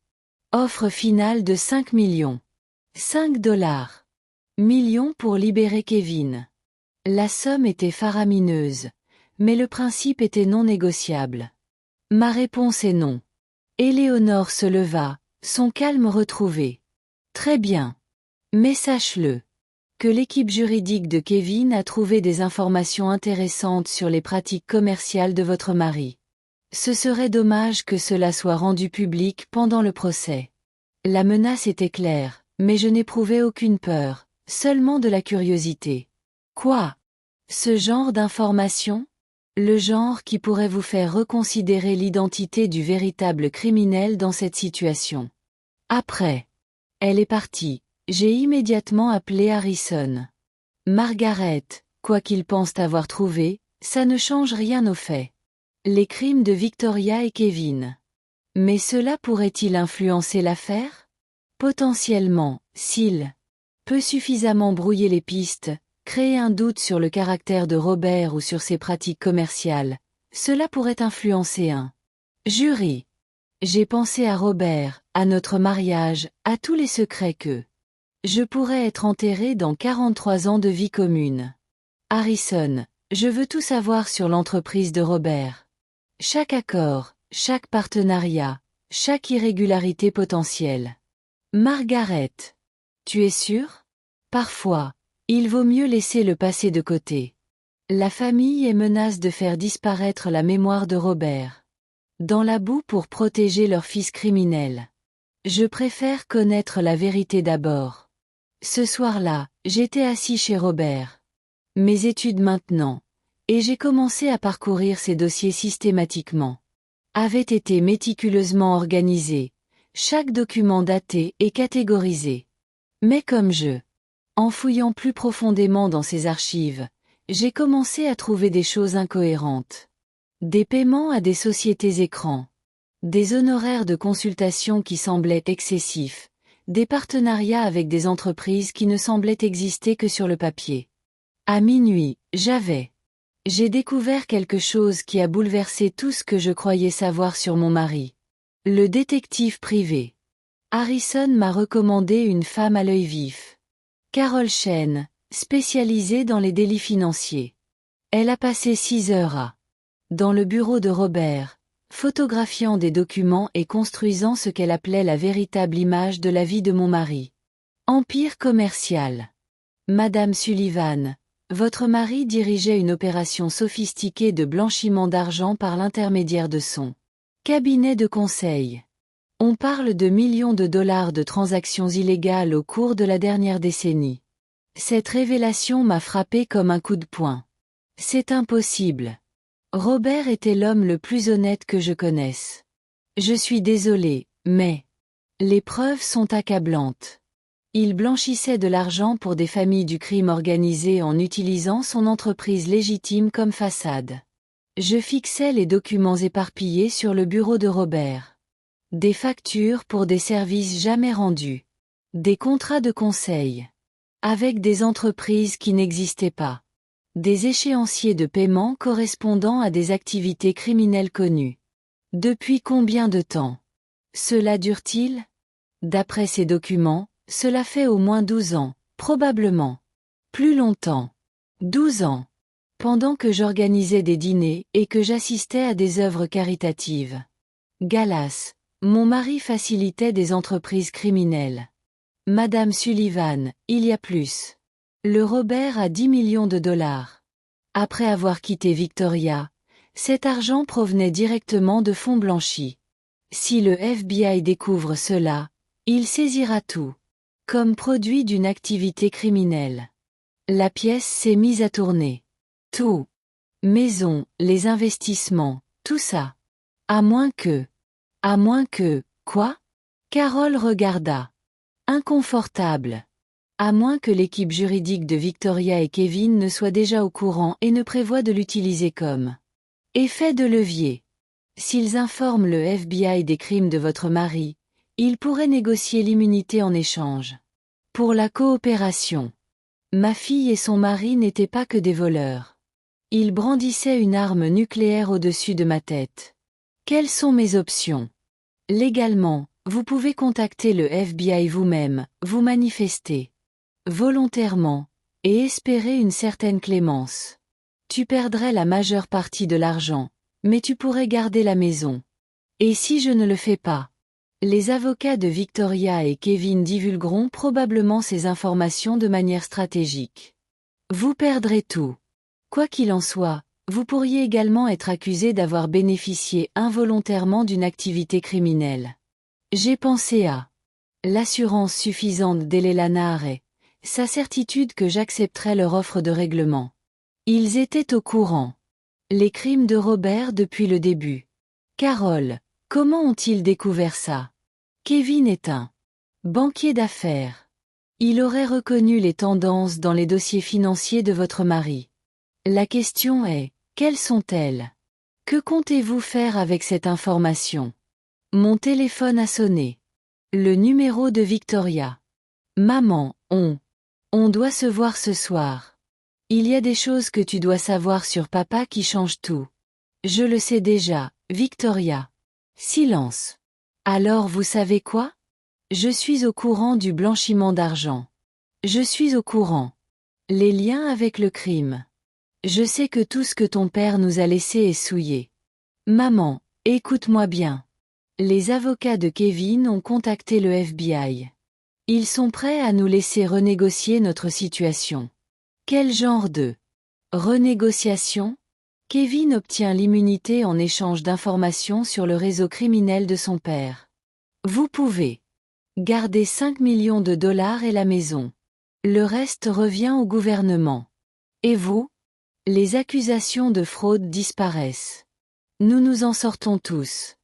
Offre finale de 5 millions. 5 dollars. Millions pour libérer Kevin. La somme était faramineuse, mais le principe était non négociable. Ma réponse est non. Éléonore se leva, son calme retrouvé. Très bien. Mais sache-le. Que l'équipe juridique de Kevin a trouvé des informations intéressantes sur les pratiques commerciales de votre mari. Ce serait dommage que cela soit rendu public pendant le procès. La menace était claire, mais je n'éprouvais aucune peur, seulement de la curiosité. Quoi? Ce genre d'information? Le genre qui pourrait vous faire reconsidérer l'identité du véritable criminel dans cette situation. Après. Elle est partie. J'ai immédiatement appelé Harrison. Margaret, quoi qu'ils pensent avoir trouvé, ça ne change rien au fait. Les crimes de Victoria et Kevin. Mais cela pourrait-il influencer l'affaire? Potentiellement, s'il peut suffisamment brouiller les pistes, créer un doute sur le caractère de Robert ou sur ses pratiques commerciales, cela pourrait influencer un jury. J'ai pensé à Robert, à notre mariage, à tous les secrets que je pourrais être enterré dans 43 ans de vie commune. Harrison, je veux tout savoir sur l'entreprise de Robert. Chaque accord, chaque partenariat, chaque irrégularité potentielle. Margaret. Tu es sûre? Parfois, il vaut mieux laisser le passé de côté. La famille est menace de faire disparaître la mémoire de Robert. Dans la boue pour protéger leur fils criminel. Je préfère connaître la vérité d'abord. Ce soir-là, j'étais assis chez Robert. Mes études maintenant. Et j'ai commencé à parcourir ses dossiers systématiquement. Avaient été méticuleusement organisés. Chaque document daté et catégorisé. Mais comme en fouillant plus profondément dans ses archives, j'ai commencé à trouver des choses incohérentes. Des paiements à des sociétés écrans. Des honoraires de consultation qui semblaient excessifs. Des partenariats avec des entreprises qui ne semblaient exister que sur le papier. À minuit, j'ai découvert quelque chose qui a bouleversé tout ce que je croyais savoir sur mon mari. Le détective privé. Harrison m'a recommandé une femme à l'œil vif. Carol Chen, spécialisée dans les délits financiers. Elle a passé 6 heures dans le bureau de Robert, photographiant des documents et construisant ce qu'elle appelait la véritable image de la vie de mon mari. Empire commercial. Madame Sullivan, votre mari dirigeait une opération sophistiquée de blanchiment d'argent par l'intermédiaire de son cabinet de conseil. On parle de millions de dollars de transactions illégales au cours de la dernière décennie. Cette révélation m'a frappé comme un coup de poing. C'est impossible. Robert était l'homme le plus honnête que je connaisse. Je suis désolé, mais les preuves sont accablantes. Il blanchissait de l'argent pour des familles du crime organisé en utilisant son entreprise légitime comme façade. Je fixais les documents éparpillés sur le bureau de Robert. Des factures pour des services jamais rendus. Des contrats de conseil. Avec des entreprises qui n'existaient pas. Des échéanciers de paiement correspondant à des activités criminelles connues. Depuis combien de temps? Cela dure-t-il? D'après ces documents, cela fait au moins 12 ans, probablement. Plus longtemps. 12 ans. Pendant que j'organisais des dîners et que j'assistais à des œuvres caritatives. Galas, mon mari facilitait des entreprises criminelles. Madame Sullivan, il y a plus. Le Robert a 10 millions de dollars. Après avoir quitté Victoria, cet argent provenait directement de fonds blanchis. Si le FBI découvre cela, il saisira tout. Comme produit d'une activité criminelle. La pièce s'est mise à tourner. Tout. Maison, les investissements, tout ça. À moins que, quoi? Carole regarda. Inconfortable. À moins que l'équipe juridique de Victoria et Kevin ne soit déjà au courant et ne prévoit de l'utiliser comme effet de levier. S'ils informent le FBI des crimes de votre mari, ils pourraient négocier l'immunité en échange. Pour la coopération. Ma fille et son mari n'étaient pas que des voleurs. Ils brandissaient une arme nucléaire au-dessus de ma tête. Quelles sont mes options? Légalement, vous pouvez contacter le FBI vous-même, vous manifester volontairement, et espérer une certaine clémence. Tu perdrais la majeure partie de l'argent, mais tu pourrais garder la maison. Et si je ne le fais pas? Les avocats de Victoria et Kevin divulgueront probablement ces informations de manière stratégique. Vous perdrez tout. Quoi qu'il en soit, vous pourriez également être accusé d'avoir bénéficié involontairement d'une activité criminelle. J'ai pensé à l'assurance suffisante d'Elelana et sa certitude que j'accepterais leur offre de règlement. Ils étaient au courant. Les crimes de Robert depuis le début. Carole, comment ont-ils découvert ça? Kevin est un banquier d'affaires. Il aurait reconnu les tendances dans les dossiers financiers de votre mari. La question est, quelles sont-elles? Que comptez-vous faire avec cette information? Mon téléphone a sonné. Le numéro de Victoria. Maman, on doit se voir ce soir. Il y a des choses que tu dois savoir sur papa qui changent tout. Je le sais déjà, Victoria. Silence. Alors vous savez quoi? Je suis au courant du blanchiment d'argent. Je suis au courant. Les liens avec le crime. Je sais que tout ce que ton père nous a laissé est souillé. Maman, écoute-moi bien. Les avocats de Kevin ont contacté le FBI. Ils sont prêts à nous laisser renégocier notre situation. Quel genre de renégociation? Kevin obtient l'immunité en échange d'informations sur le réseau criminel de son père. Vous pouvez garder 5 millions de dollars et la maison. Le reste revient au gouvernement. Et vous? Les accusations de fraude disparaissent. Nous nous en sortons tous.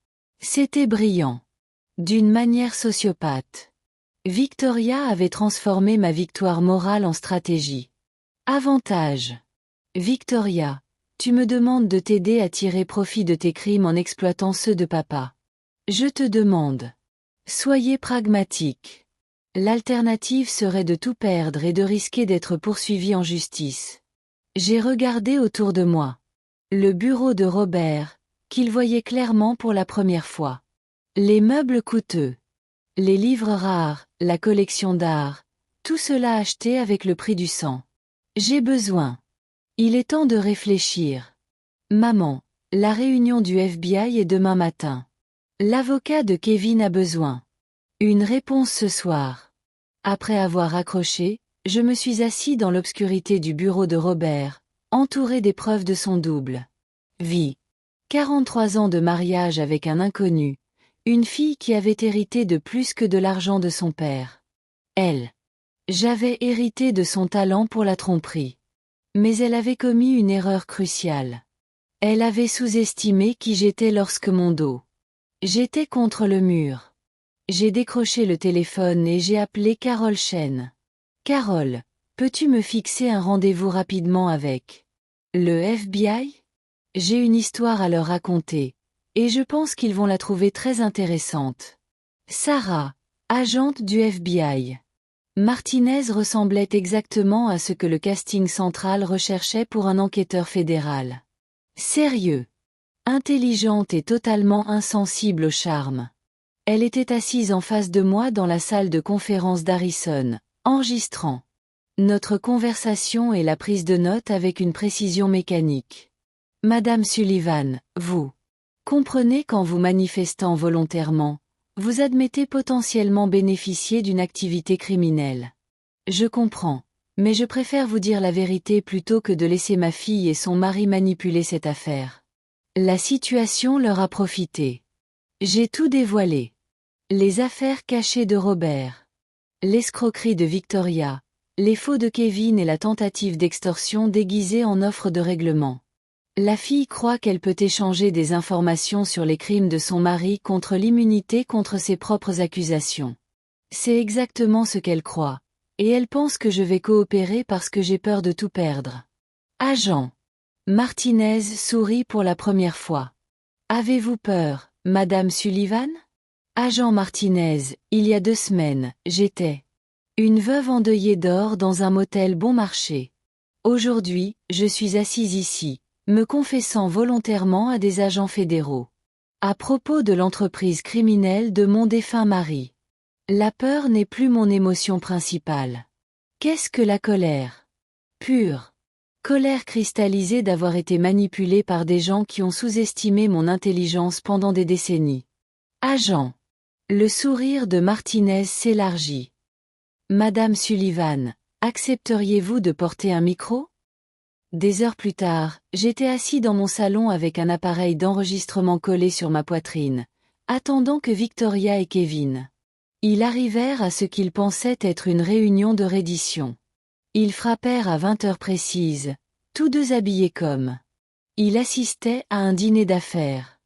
C'était brillant. D'une manière sociopathe. Victoria avait transformé ma victoire morale en stratégie. Avantage. Victoria, tu me demandes de t'aider à tirer profit de tes crimes en exploitant ceux de papa. Je te demande. Soyez pragmatique. L'alternative serait de tout perdre et de risquer d'être poursuivi en justice. J'ai regardé autour de moi. Le bureau de Robert, qu'il voyait clairement pour la première fois. Les meubles coûteux. Les livres rares, la collection d'art, tout cela acheté avec le prix du sang. J'ai besoin. Il est temps de réfléchir. Maman, la réunion du FBI est demain matin. L'avocat de Kevin a besoin. Une réponse ce soir. Après avoir raccroché, je me suis assis dans l'obscurité du bureau de Robert, entouré des preuves de son double vie. 43 ans de mariage avec un inconnu, une fille qui avait hérité de plus que de l'argent de son père. Elle. J'avais hérité de son talent pour la tromperie. Mais elle avait commis une erreur cruciale. Elle avait sous-estimé qui j'étais lorsque mon dos. J'étais contre le mur. J'ai décroché le téléphone et j'ai appelé Carole Chen. Carole, peux-tu me fixer un rendez-vous rapidement avec le FBI? J'ai une histoire à leur raconter, et je pense qu'ils vont la trouver très intéressante. Sarah, agente du FBI. Martinez ressemblait exactement à ce que le casting central recherchait pour un enquêteur fédéral. Sérieux. Intelligente et totalement insensible au charme. Elle était assise en face de moi dans la salle de conférence d'Harrison, enregistrant notre conversation et la prise de notes avec une précision mécanique. Madame Sullivan, vous comprenez qu'en vous manifestant volontairement, vous admettez potentiellement bénéficier d'une activité criminelle. Je comprends, mais je préfère vous dire la vérité plutôt que de laisser ma fille et son mari manipuler cette affaire. La situation leur a profité. J'ai tout dévoilé. Les affaires cachées de Robert. L'escroquerie de Victoria. Les faux de Kevin et la tentative d'extorsion déguisée en offre de règlement. La fille croit qu'elle peut échanger des informations sur les crimes de son mari contre l'immunité contre ses propres accusations. C'est exactement ce qu'elle croit. Et elle pense que je vais coopérer parce que j'ai peur de tout perdre. Agent. Martinez sourit pour la première fois. Avez-vous peur, Madame Sullivan? Agent Martinez, il y a 2 semaines, j'étais une veuve endeuillée d'or dans un motel bon marché. Aujourd'hui, je suis assise ici, me confessant volontairement à des agents fédéraux. À propos de l'entreprise criminelle de mon défunt mari. La peur n'est plus mon émotion principale. Qu'est-ce que la colère? Pure. Colère cristallisée d'avoir été manipulée par des gens qui ont sous-estimé mon intelligence pendant des décennies. Agent. Le sourire de Martinez s'élargit. Madame Sullivan, accepteriez-vous de porter un micro? Des heures plus tard, j'étais assis dans mon salon avec un appareil d'enregistrement collé sur ma poitrine, attendant que Victoria et Kevin. Ils arrivèrent à ce qu'ils pensaient être une réunion de reddition. Ils frappèrent à 20 heures précises, tous deux habillés comme. Ils assistaient à un dîner d'affaires.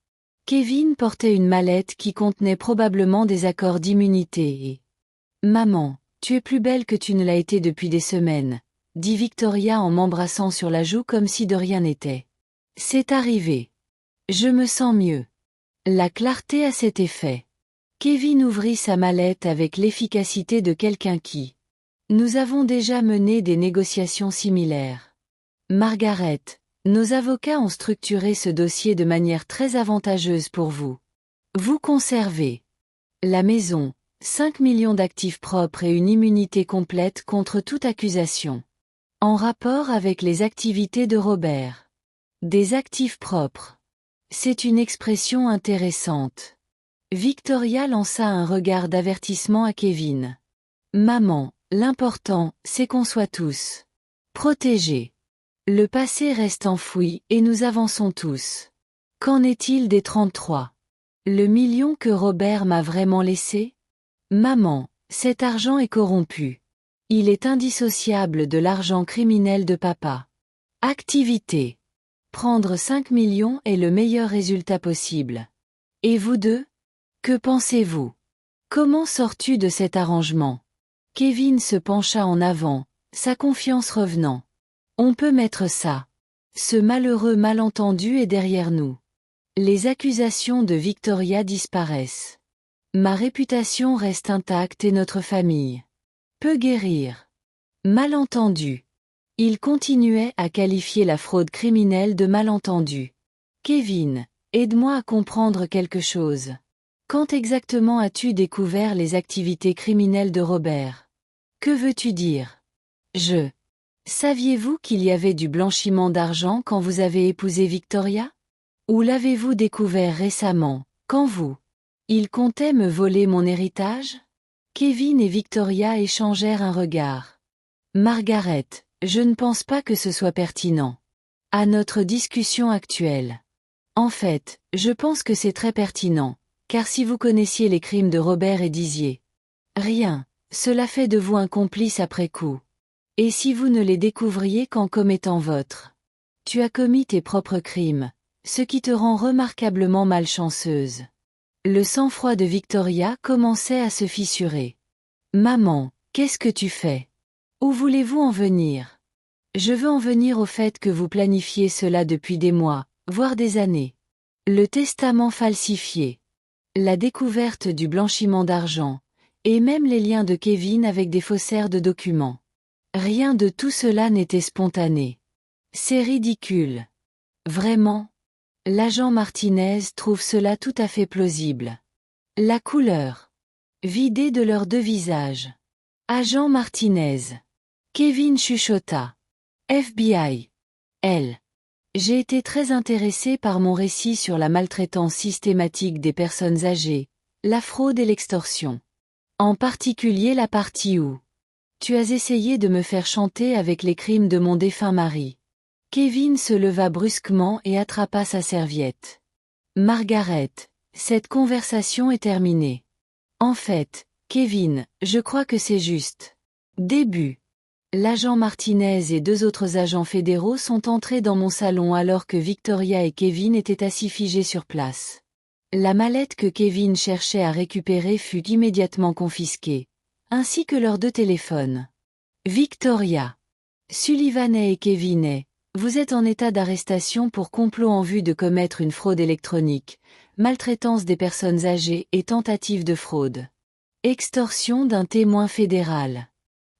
Kevin portait une mallette qui contenait probablement des accords d'immunité et... Maman, tu es plus belle que tu ne l'as été depuis des semaines, dit Victoria en m'embrassant sur la joue comme si de rien n'était. C'est arrivé. Je me sens mieux. La clarté a cet effet. Kevin ouvrit sa mallette avec l'efficacité de quelqu'un qui... Nous avons déjà mené des négociations similaires. Margaret, nos avocats ont structuré ce dossier de manière très avantageuse pour vous. Vous conservez la maison, 5 millions d'actifs propres et une immunité complète contre toute accusation. En rapport avec les activités de Robert. Des actifs propres. C'est une expression intéressante. Victoria lança un regard d'avertissement à Kevin. Maman, l'important, c'est qu'on soit tous protégés. Le passé reste enfoui et nous avançons tous. Qu'en est-il des 33? Le million que Robert m'a vraiment laissé? Maman, cet argent est corrompu. Il est indissociable de l'argent criminel de papa. Activité. Prendre 5 millions est le meilleur résultat possible. Et vous deux? Que pensez-vous? Comment sors-tu de cet arrangement? Kevin se pencha en avant, sa confiance revenant. On peut mettre ça. Ce malheureux malentendu est derrière nous. Les accusations de Victoria disparaissent. Ma réputation reste intacte et notre famille peut guérir. Malentendu. Il continuait à qualifier la fraude criminelle de malentendu. Kevin, aide-moi à comprendre quelque chose. Quand exactement as-tu découvert les activités criminelles de Robert? Que veux-tu dire? Saviez-vous qu'il y avait du blanchiment d'argent quand vous avez épousé Victoria? Ou l'avez-vous découvert récemment, quand il comptait me voler mon héritage? Kevin et Victoria échangèrent un regard. Margaret, je ne pense pas que ce soit pertinent. À notre discussion actuelle. En fait, je pense que c'est très pertinent, car si vous connaissiez les crimes de Robert et disiez rien, cela fait de vous un complice après coup. Et si vous ne les découvriez qu'en commettant votre. Tu as commis tes propres crimes, ce qui te rend remarquablement malchanceuse. Le sang-froid de Victoria commençait à se fissurer. Maman, qu'est-ce que tu fais? Où voulez-vous en venir? Je veux en venir au fait que vous planifiez cela depuis des mois, voire des années. Le testament falsifié. La découverte du blanchiment d'argent, et même les liens de Kevin avec des faussaires de documents. Rien de tout cela n'était spontané. C'est ridicule. Vraiment? L'agent Martinez trouve cela tout à fait plausible. La couleur. Vidée de leurs deux visages. Agent Martinez. Kevin chuchota. FBI. Elle. J'ai été très intéressé par mon récit sur la maltraitance systématique des personnes âgées, la fraude et l'extorsion. En particulier la partie où tu as essayé de me faire chanter avec les crimes de mon défunt mari. Kevin se leva brusquement et attrapa sa serviette. Margaret, cette conversation est terminée. En fait, Kevin, je crois que c'est juste. Début. L'agent Martinez et deux autres agents fédéraux sont entrés dans mon salon alors que Victoria et Kevin étaient assis figés sur place. La mallette que Kevin cherchait à récupérer fut immédiatement confisquée, ainsi que leurs deux téléphones. Victoria. Sullivanet et Kevinet, vous êtes en état d'arrestation pour complot en vue de commettre une fraude électronique, maltraitance des personnes âgées et tentative de fraude. Extorsion d'un témoin fédéral.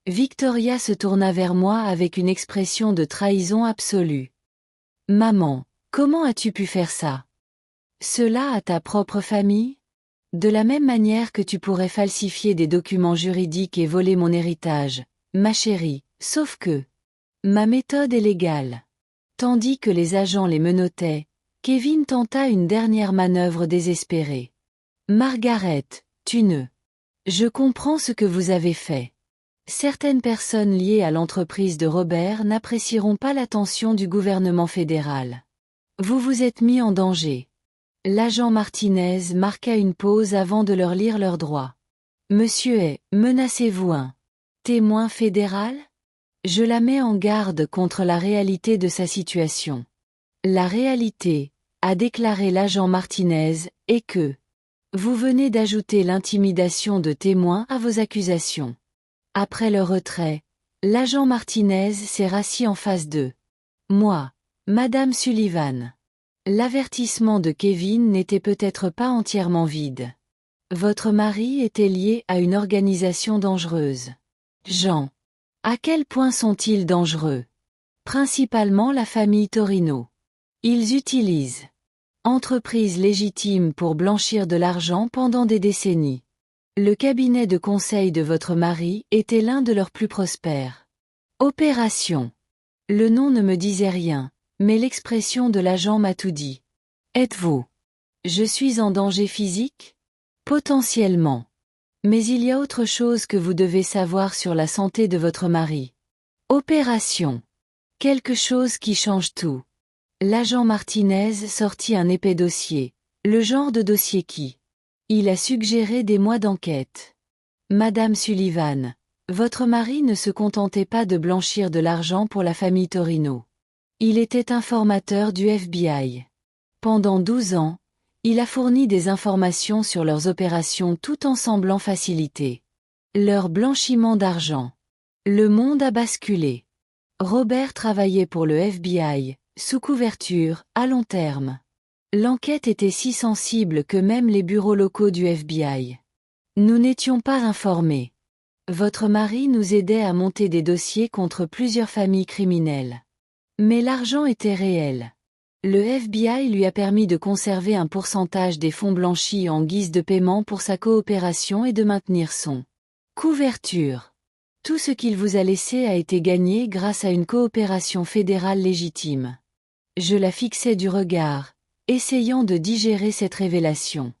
Victoria se tourna vers moi avec une expression de trahison absolue. Maman, comment as-tu pu faire ça? Cela à ta propre famille? De la même manière que tu pourrais falsifier des documents juridiques et voler mon héritage, ma chérie, sauf que ma méthode est légale. Tandis que les agents les menottaient, Kevin tenta une dernière manœuvre désespérée. Margaret, tu ne. Je comprends ce que vous avez fait. Certaines personnes liées à l'entreprise de Robert n'apprécieront pas l'attention du gouvernement fédéral. Vous vous êtes mis en danger. L'agent Martinez marqua une pause avant de leur lire leurs droits. Monsieur est, menacez-vous un témoin fédéral? Je la mets en garde contre la réalité de sa situation. La réalité, a déclaré l'agent Martinez, est que vous venez d'ajouter l'intimidation de témoins à vos accusations. Après le retrait, l'agent Martinez s'est rassis en face d'eux. Moi, Madame Sullivan. L'avertissement de Kevin n'était peut-être pas entièrement vide. Votre mari était lié à une organisation dangereuse. Jean. À quel point sont-ils dangereux? Principalement la famille Torino. Ils utilisent entreprises légitimes pour blanchir de l'argent pendant des décennies. Le cabinet de conseil de votre mari était l'un de leurs plus prospères. Opération. Le nom ne me disait rien, mais l'expression de l'agent m'a tout dit. Êtes-vous? Je suis en danger physique? Potentiellement. Mais il y a autre chose que vous devez savoir sur la santé de votre mari. Opération. Quelque chose qui change tout. L'agent Martinez sortit un épais dossier, le genre de dossier qui. Il a suggéré des mois d'enquête. Madame Sullivan, votre mari ne se contentait pas de blanchir de l'argent pour la famille Torino. Il était informateur du FBI. Pendant 12 ans, il a fourni des informations sur leurs opérations tout en semblant faciliter leur blanchiment d'argent. Le monde a basculé. Robert travaillait pour le FBI, sous couverture, à long terme. L'enquête était si sensible que même les bureaux locaux du FBI. Nous n'étions pas informés. Votre mari nous aidait à monter des dossiers contre plusieurs familles criminelles. Mais l'argent était réel. Le FBI lui a permis de conserver un pourcentage des fonds blanchis en guise de paiement pour sa coopération et de maintenir son couverture. Tout ce qu'il vous a laissé a été gagné grâce à une coopération fédérale légitime. Je la fixais du regard, essayant de digérer cette révélation.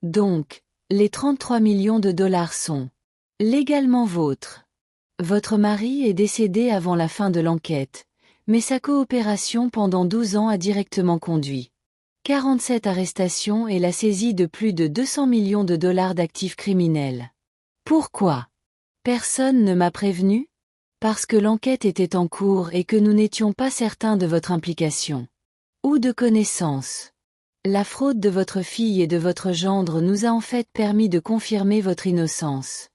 Donc, les 33 millions de dollars sont légalement vôtres. Votre mari est décédé avant la fin de l'enquête, mais sa coopération pendant 12 ans a directement conduit 47 arrestations et la saisie de plus de 200 millions de dollars d'actifs criminels. Pourquoi? Personne ne m'a prévenu? Parce que l'enquête était en cours et que nous n'étions pas certains de votre implication. Ou de connaissance. La fraude de votre fille et de votre gendre nous a en fait permis de confirmer votre innocence.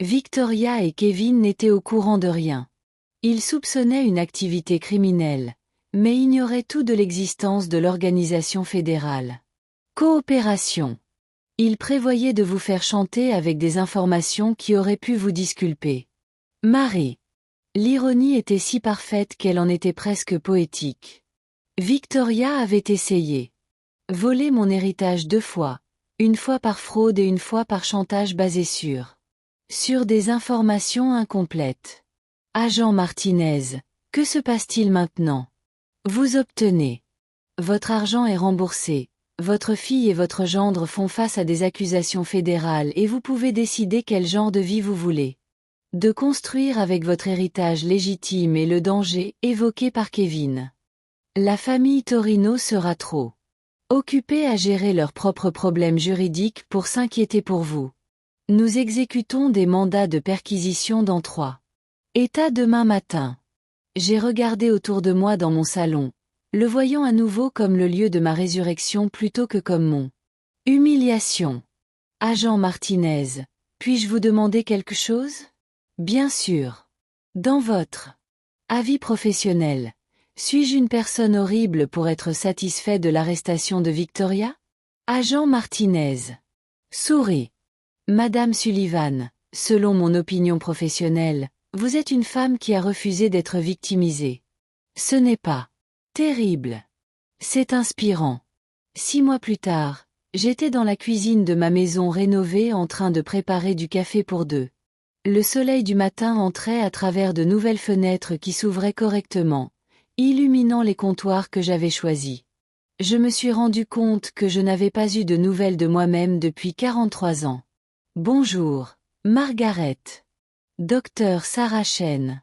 Victoria et Kevin n'étaient au courant de rien. Ils soupçonnaient une activité criminelle, mais ignoraient tout de l'existence de l'organisation fédérale. Coopération. Ils prévoyaient de vous faire chanter avec des informations qui auraient pu vous disculper. Marie. L'ironie était si parfaite qu'elle en était presque poétique. Victoria avait essayé. Voler mon héritage 2 fois, une fois par fraude et une fois par chantage basé sur des informations incomplètes. Agent Martinez, que se passe-t-il maintenant? Vous obtenez. Votre argent est remboursé, votre fille et votre gendre font face à des accusations fédérales et vous pouvez décider quel genre de vie vous voulez. De construire avec votre héritage légitime et le danger évoqué par Kevin. La famille Torino sera trop occupée à gérer leurs propres problèmes juridiques pour s'inquiéter pour vous. Nous exécutons des mandats de perquisition dans 3 États demain matin. J'ai regardé autour de moi dans mon salon, le voyant à nouveau comme le lieu de ma résurrection plutôt que comme mon humiliation. Agent Martinez, puis-je vous demander quelque chose? Bien sûr. Dans votre avis professionnel, suis-je une personne horrible pour être satisfait de l'arrestation de Victoria? Agent Martinez. Souris. Madame Sullivan, selon mon opinion professionnelle, vous êtes une femme qui a refusé d'être victimisée. Ce n'est pas terrible. C'est inspirant. 6 mois plus tard, j'étais dans la cuisine de ma maison rénovée en train de préparer du café pour deux. Le soleil du matin entrait à travers de nouvelles fenêtres qui s'ouvraient correctement, illuminant les comptoirs que j'avais choisis. Je me suis rendu compte que je n'avais pas eu de nouvelles de moi-même depuis 43 ans. Bonjour, Margaret. Docteur Sarah Chen.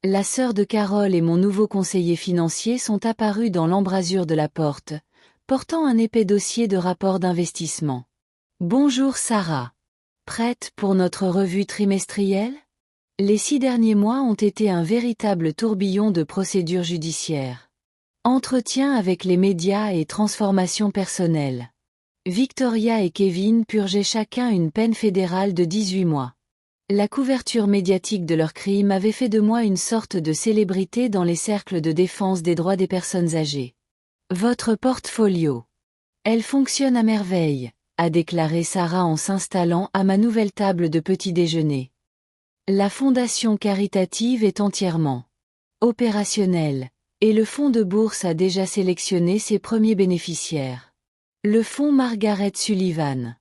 La sœur de Carole et mon nouveau conseiller financier sont apparus dans l'embrasure de la porte, portant un épais dossier de rapport d'investissement. Bonjour Sarah. Prête pour notre revue trimestrielle? Les 6 derniers mois ont été un véritable tourbillon de procédures judiciaires. Entretien avec les médias et transformation personnelle. Victoria et Kevin purgeaient chacun une peine fédérale de 18 mois. La couverture médiatique de leur crime avait fait de moi une sorte de célébrité dans les cercles de défense des droits des personnes âgées. Votre portfolio. Elle fonctionne à merveille, a déclaré Sarah en s'installant à ma nouvelle table de petit déjeuner. La fondation caritative est entièrement opérationnelle, et le fonds de bourse a déjà sélectionné ses premiers bénéficiaires. Le fonds Margaret Sullivan.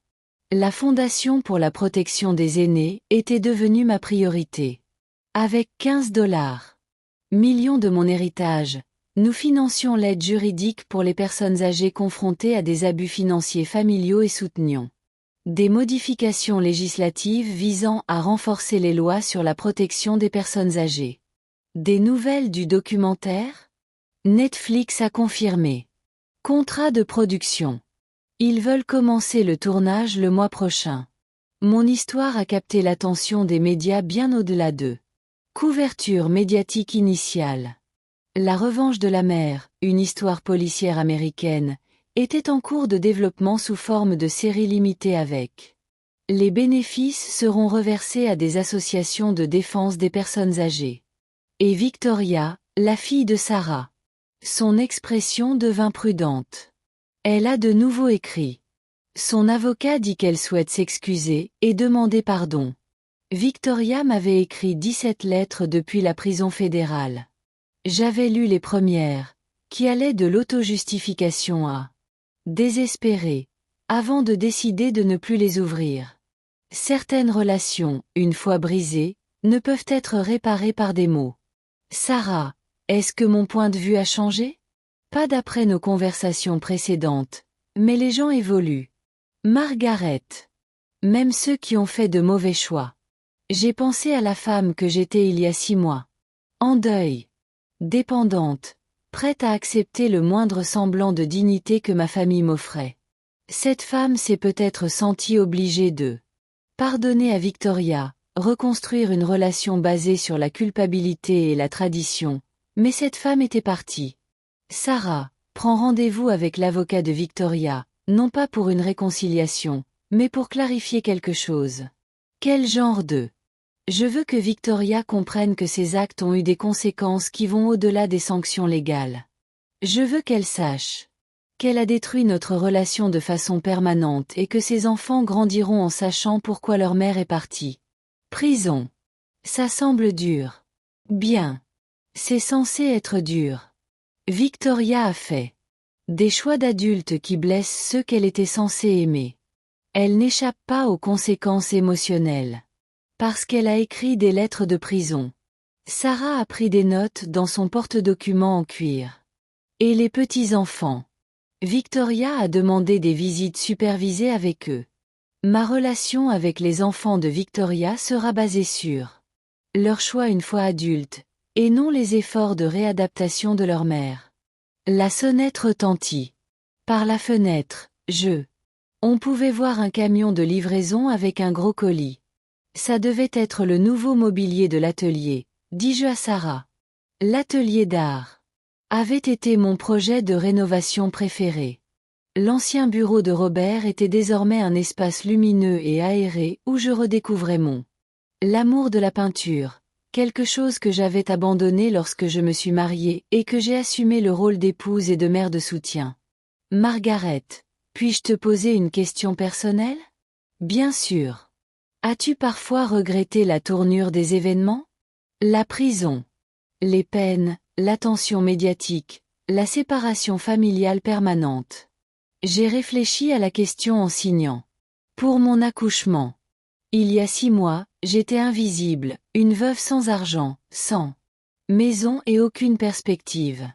La Fondation pour la protection des aînés était devenue ma priorité. Avec 15 millions de mon héritage, nous financions l'aide juridique pour les personnes âgées confrontées à des abus financiers familiaux et soutenions des modifications législatives visant à renforcer les lois sur la protection des personnes âgées. Des nouvelles du documentaire? Netflix a confirmé. Contrat de production. Ils veulent commencer le tournage le mois prochain. Mon histoire a capté l'attention des médias bien au-delà d'eux. Couverture médiatique initiale. La revanche de la mère, une histoire policière américaine, était en cours de développement sous forme de série limitée avec. Les bénéfices seront reversés à des associations de défense des personnes âgées. Et Victoria, la fille de Sarah. Son expression devint prudente. Elle a de nouveau écrit. Son avocat dit qu'elle souhaite s'excuser et demander pardon. Victoria m'avait écrit 17 lettres depuis la prison fédérale. J'avais lu les premières, qui allaient de l'auto-justification à désespéré, avant de décider de ne plus les ouvrir. Certaines relations, une fois brisées, ne peuvent être réparées par des mots. Sarah, est-ce que mon point de vue a changé? Pas d'après nos conversations précédentes, mais les gens évoluent. Margaret. Même ceux qui ont fait de mauvais choix. J'ai pensé à la femme que j'étais il y a 6 mois. En deuil. Dépendante. Prête à accepter le moindre semblant de dignité que ma famille m'offrait. Cette femme s'est peut-être sentie obligée de pardonner à Victoria, reconstruire une relation basée sur la culpabilité et la tradition, mais cette femme était partie. Sarah prend rendez-vous avec l'avocat de Victoria, non pas pour une réconciliation, mais pour clarifier quelque chose. Quel genre de... Je veux que Victoria comprenne que ses actes ont eu des conséquences qui vont au-delà des sanctions légales. Je veux qu'elle sache qu'elle a détruit notre relation de façon permanente et que ses enfants grandiront en sachant pourquoi leur mère est partie. Prison. Ça semble dur. Bien. C'est censé être dur. Victoria a fait des choix d'adulte qui blessent ceux qu'elle était censée aimer. Elle n'échappe pas aux conséquences émotionnelles. Parce qu'elle a écrit des lettres de prison. Sarah a pris des notes dans son porte-documents en cuir. Et les petits-enfants. Victoria a demandé des visites supervisées avec eux. Ma relation avec les enfants de Victoria sera basée sur leur choix une fois adultes, et non les efforts de réadaptation de leur mère. La sonnette retentit. Par la fenêtre, on pouvait voir un camion de livraison avec un gros colis. Ça devait être le nouveau mobilier de l'atelier, dis-je à Sarah. L'atelier d'art avait été mon projet de rénovation préféré. L'ancien bureau de Robert était désormais un espace lumineux et aéré où je redécouvrais l'amour de la peinture, quelque chose que j'avais abandonné lorsque je me suis mariée et que j'ai assumé le rôle d'épouse et de mère de soutien. Margaret, puis-je te poser une question personnelle? Bien sûr. As-tu parfois regretté la tournure des événements? La prison. Les peines, l'attention médiatique, la séparation familiale permanente. J'ai réfléchi à la question en signant. Pour mon accouchement. Il y a 6 mois, j'étais invisible, une veuve sans argent, sans maison et aucune perspective.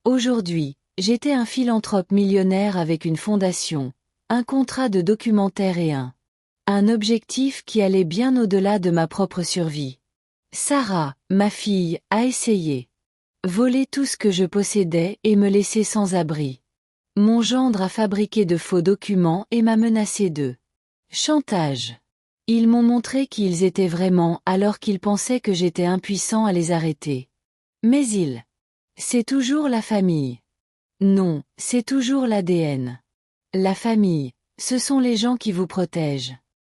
Aujourd'hui, j'étais un philanthrope millionnaire avec une fondation, un contrat de documentaire et un objectif qui allait bien au-delà de ma propre survie. Sarah, ma fille, a essayé. Voler tout ce que je possédais et me laisser sans abri. Mon gendre a fabriqué de faux documents et m'a menacé de chantage. Ils m'ont montré qui ils étaient vraiment alors qu'ils pensaient que j'étais impuissant à les arrêter. Mais c'est toujours la famille. Non, c'est toujours l'ADN. La famille, ce sont les gens qui vous protègent.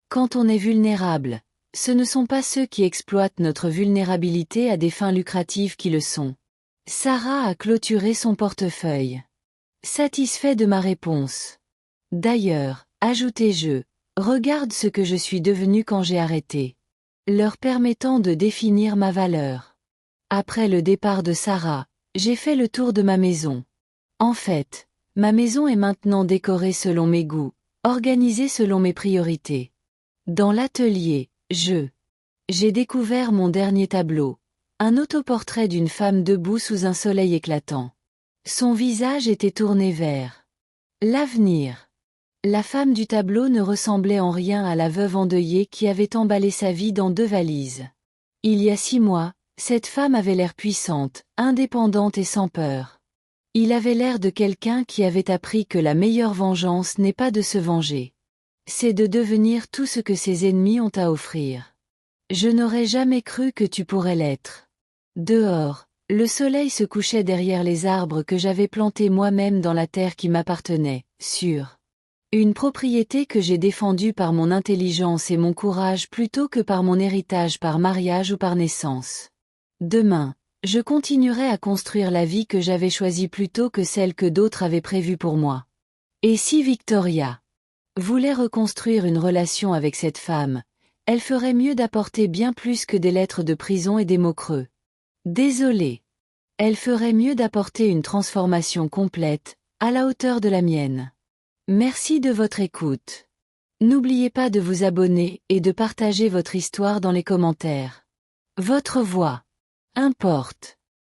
Quand on est vulnérable, ce ne sont pas ceux qui exploitent notre vulnérabilité à des fins lucratives qui le sont. Sarah a clôturé son portefeuille. Satisfait de ma réponse. D'ailleurs, ajoutai-je, regarde ce que je suis devenu quand j'ai arrêté. Leur permettant de définir ma valeur. Après le départ de Sarah, j'ai fait le tour de ma maison. En fait, ma maison est maintenant décorée selon mes goûts, organisée selon mes priorités. Dans l'atelier, j'ai découvert mon dernier tableau, un autoportrait d'une femme debout sous un soleil éclatant. Son visage était tourné vers l'avenir. La femme du tableau ne ressemblait en rien à la veuve endeuillée qui avait emballé sa vie dans 2 valises. Il y a 6 mois, cette femme avait l'air puissante, indépendante et sans peur. Il avait l'air de quelqu'un qui avait appris que la meilleure vengeance n'est pas de se venger. C'est de devenir tout ce que ses ennemis ont à offrir. Je n'aurais jamais cru que tu pourrais l'être. Dehors, le soleil se couchait derrière les arbres que j'avais plantés moi-même dans la terre qui m'appartenait, sur une propriété que j'ai défendue par mon intelligence et mon courage plutôt que par mon héritage par mariage ou par naissance. Demain, je continuerai à construire la vie que j'avais choisie plutôt que celle que d'autres avaient prévue pour moi. Et si Victoria voulait reconstruire une relation avec cette femme, elle ferait mieux d'apporter bien plus que des lettres de prison et des mots creux. Désolée. Elle ferait mieux d'apporter une transformation complète, à la hauteur de la mienne. Merci de votre écoute. N'oubliez pas de vous abonner et de partager votre histoire dans les commentaires. Votre voix importe.